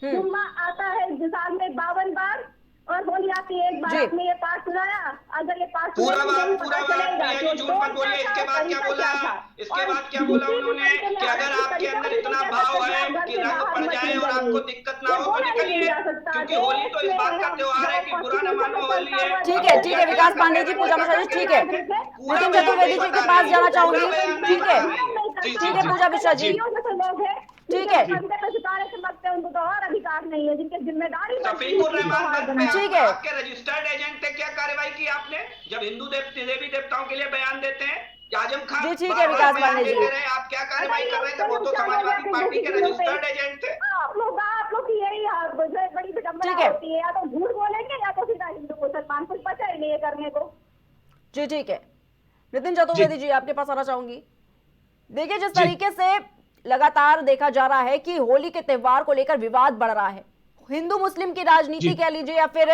जुम्मा आता है साल में 52 बार और होली आती है एक बार। आपने ये पाठ सुनाया? अगर ये पाठ पूरा बात झूठ मत बोलिए। इसके बाद क्या बोला? इसके बाद क्या बोला उन्होंने कि अगर आपके अंदर इतना भाव है कि रंग पड़ जाए और आपको दिक्कत ना हो तो निकलिए, क्योंकि होली तो इस बात का त्योहार है कि बुरा न मानो होली है। ठीक है विकास पांडे जी, पूजा मिश्रा जी, ठीक है नितिन चतुर्वेदी जी के पास जाना चाहूंगी। ठीक है पूजा मिश्रा जी, ठीक है। सितारे चमकते उनको तो और अधिकार सरकार नहीं है, जिनकी जिम्मेदारी शफीकुर रहमान ठीक है, आपके रजिस्टर्ड एजेंट थे, क्या कार्रवाई की आपने जब हिंदू देवी देवताओं के लिए बयान देते हैं? आजम खान जी ठीक है विकास पांडे जी, आप क्या कार्रवाई कर रहे थे? वो तो समाजवादी पार्टी के रजिस्टर्ड एजेंट थे। आप लोग की यही बड़ी विडंबना होती है, या तो झूठ बोलेंगे या तो सीधा हिंदू मुसलमान, कुछ बचा ही नहीं है करने को। जी ठीक है, नितिन चतुर्वेदी जी आपके पास आना चाहूंगी। देखिए जिस तरीके से लगातार देखा जा रहा है कि होली के त्योहार को लेकर विवाद बढ़ रहा है, हिंदू मुस्लिम की राजनीति कह लीजिए या फिर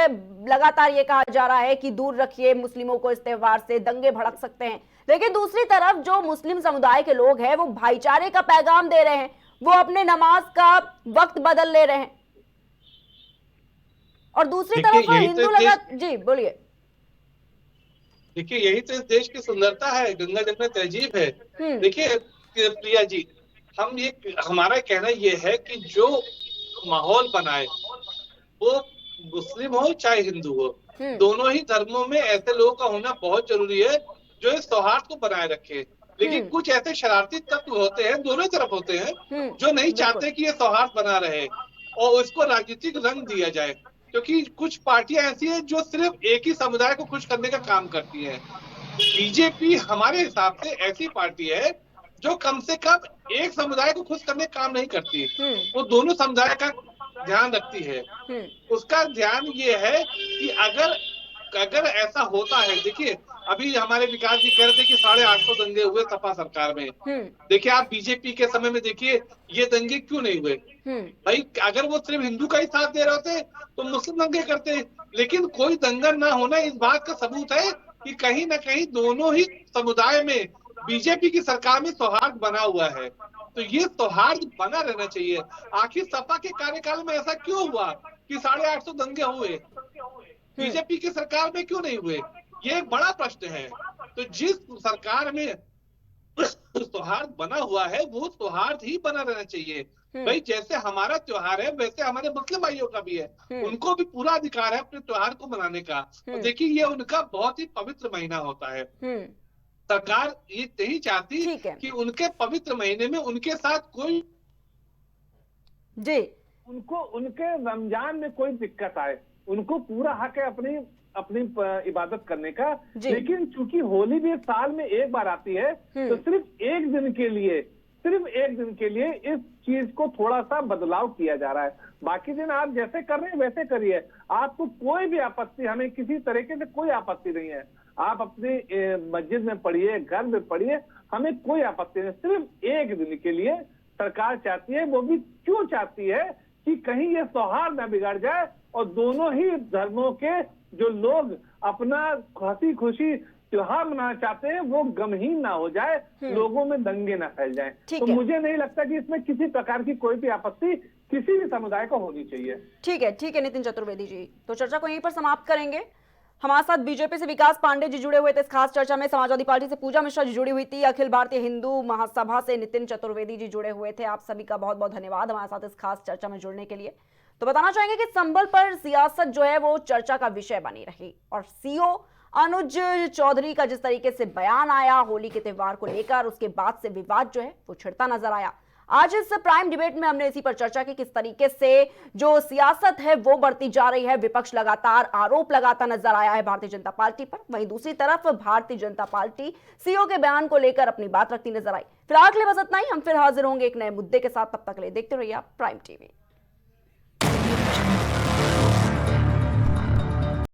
लगातार ये कहा जा रहा है कि दूर रखिए मुस्लिमों को इस त्योहार से, दंगे भड़क सकते हैं, लेकिन दूसरी तरफ जो मुस्लिम समुदाय के लोग हैं वो भाईचारे का पैगाम दे रहे हैं, वो अपने नमाज का वक्त बदल ले रहे हैं, और दूसरी तरफ हिंदू जी बोलिए। देखिए यही तो इस देश की सुंदरता है, गंगा जमुना तहजीब है। देखिए प्रिया जी, हमारा कहना ये है कि जो माहौल बनाए वो मुस्लिम हो चाहे हिंदू हो, दोनों ही धर्मों में ऐसे लोगों का होना बहुत जरूरी है जो इस सौहार्द को बनाए रखे। लेकिन कुछ ऐसे शरारती तत्व होते हैं, दोनों तरफ होते हैं, जो नहीं चाहते कि ये सौहार्द बना रहे और उसको राजनीतिक रंग दिया जाए, क्योंकि कुछ पार्टियां ऐसी हैं जो सिर्फ एक ही समुदाय को खुश करने का काम करती है। बीजेपी हमारे हिसाब से ऐसी पार्टी है जो कम से कम एक समुदाय को खुश करने का काम नहीं करती, वो दोनों समुदाय का ध्यान रखती है। उसका ध्यान ये है कि अगर ऐसा होता है, देखिए अभी हमारे विकास जी कह रहे थे कि 850 दंगे हुए सपा सरकार में। देखिए आप बीजेपी के समय में देखिए ये दंगे क्यों नहीं हुए भाई? अगर वो सिर्फ हिंदू का ही साथ दे रहे होते तो मुस्लिम दंगे करते, लेकिन कोई दंगा ना होना इस बात का सबूत है कि कहीं ना कहीं दोनों ही समुदाय में बीजेपी की सरकार में सौहार्द बना हुआ है। तो ये सौहार्द बना रहना चाहिए। आखिर सपा के कार्यकाल में ऐसा क्यों हुआ कि 850 दंगे हुए, बीजेपी की सरकार में क्यों नहीं हुए? ये एक बड़ा प्रश्न है। तो जिस सरकार में सौहार्द बना हुआ है वो सौहार्द ही बना रहना चाहिए भाई। जैसे हमारा त्योहार है वैसे हमारे मुस्लिम भाइयों का भी है, उनको भी पूरा अधिकार है अपने त्योहार को मनाने का। तो देखिए ये उनका बहुत ही पवित्र महीना होता है। सरकार ये नहीं चाहती कि उनके पवित्र महीने में उनके साथ कोई उनको उनके रमजान में कोई दिक्कत आए। उनको पूरा हक है अपनी इबादत करने का, लेकिन चूंकि होली भी साल में एक बार आती है तो सिर्फ एक दिन के लिए इस चीज को थोड़ा सा बदलाव किया जा रहा है। बाकी दिन आप जैसे कर रहे हैं वैसे करिए, आपको कोई भी आपत्ति, हमें किसी तरीके से कोई आपत्ति नहीं है। आप अपनी मस्जिद में पढ़िए, घर में पढ़िए, हमें कोई आपत्ति नहीं। सिर्फ एक दिन के लिए सरकार चाहती है, वो भी क्यों चाहती है कि कहीं ये सौहार्द न बिगड़ जाए और दोनों ही धर्मों के जो लोग अपना हंसी खुशी त्योहार मनाना चाहते हैं वो गमहीन ना हो जाए, लोगों में दंगे ना फैल जाएं। तो मुझे नहीं लगता कि इसमें किसी प्रकार की कोई भी आपत्ति किसी भी समुदाय को होनी चाहिए। ठीक है नितिन चतुर्वेदी जी, तो चर्चा को यहीं पर समाप्त करेंगे। हमारे साथ बीजेपी से विकास पांडे जी जुड़े हुए थे इस खास चर्चा में, समाजवादी पार्टी से पूजा मिश्रा जी जुड़ी हुई थी, अखिल भारतीय हिंदू महासभा से नितिन चतुर्वेदी जी जुड़े हुए थे। आप सभी का बहुत बहुत धन्यवाद हमारे साथ इस खास चर्चा में जुड़ने के लिए। तो बताना चाहेंगे कि संभल पर सियासत जो है वो चर्चा का विषय बनी रही, और सीओ अनुज चौधरी का जिस तरीके से बयान आया होली के त्योहार को लेकर, उसके बाद से विवाद जो है वो छिड़ता नजर आया। आज इस प्राइम डिबेट में हमने इसी पर चर्चा की, किस तरीके से जो सियासत है वो बढ़ती जा रही है। विपक्ष लगातार आरोप लगाता नजर आया है भारतीय जनता पार्टी पर, वहीं दूसरी तरफ भारतीय जनता पार्टी सीओ के बयान को लेकर अपनी बात रखती नजर आई। फिलहाल के लिए बस इतना ही, हम फिर हाजिर होंगे एक नए मुद्दे के साथ। तब तक के लिए देखते रहिए प्राइम टीवी।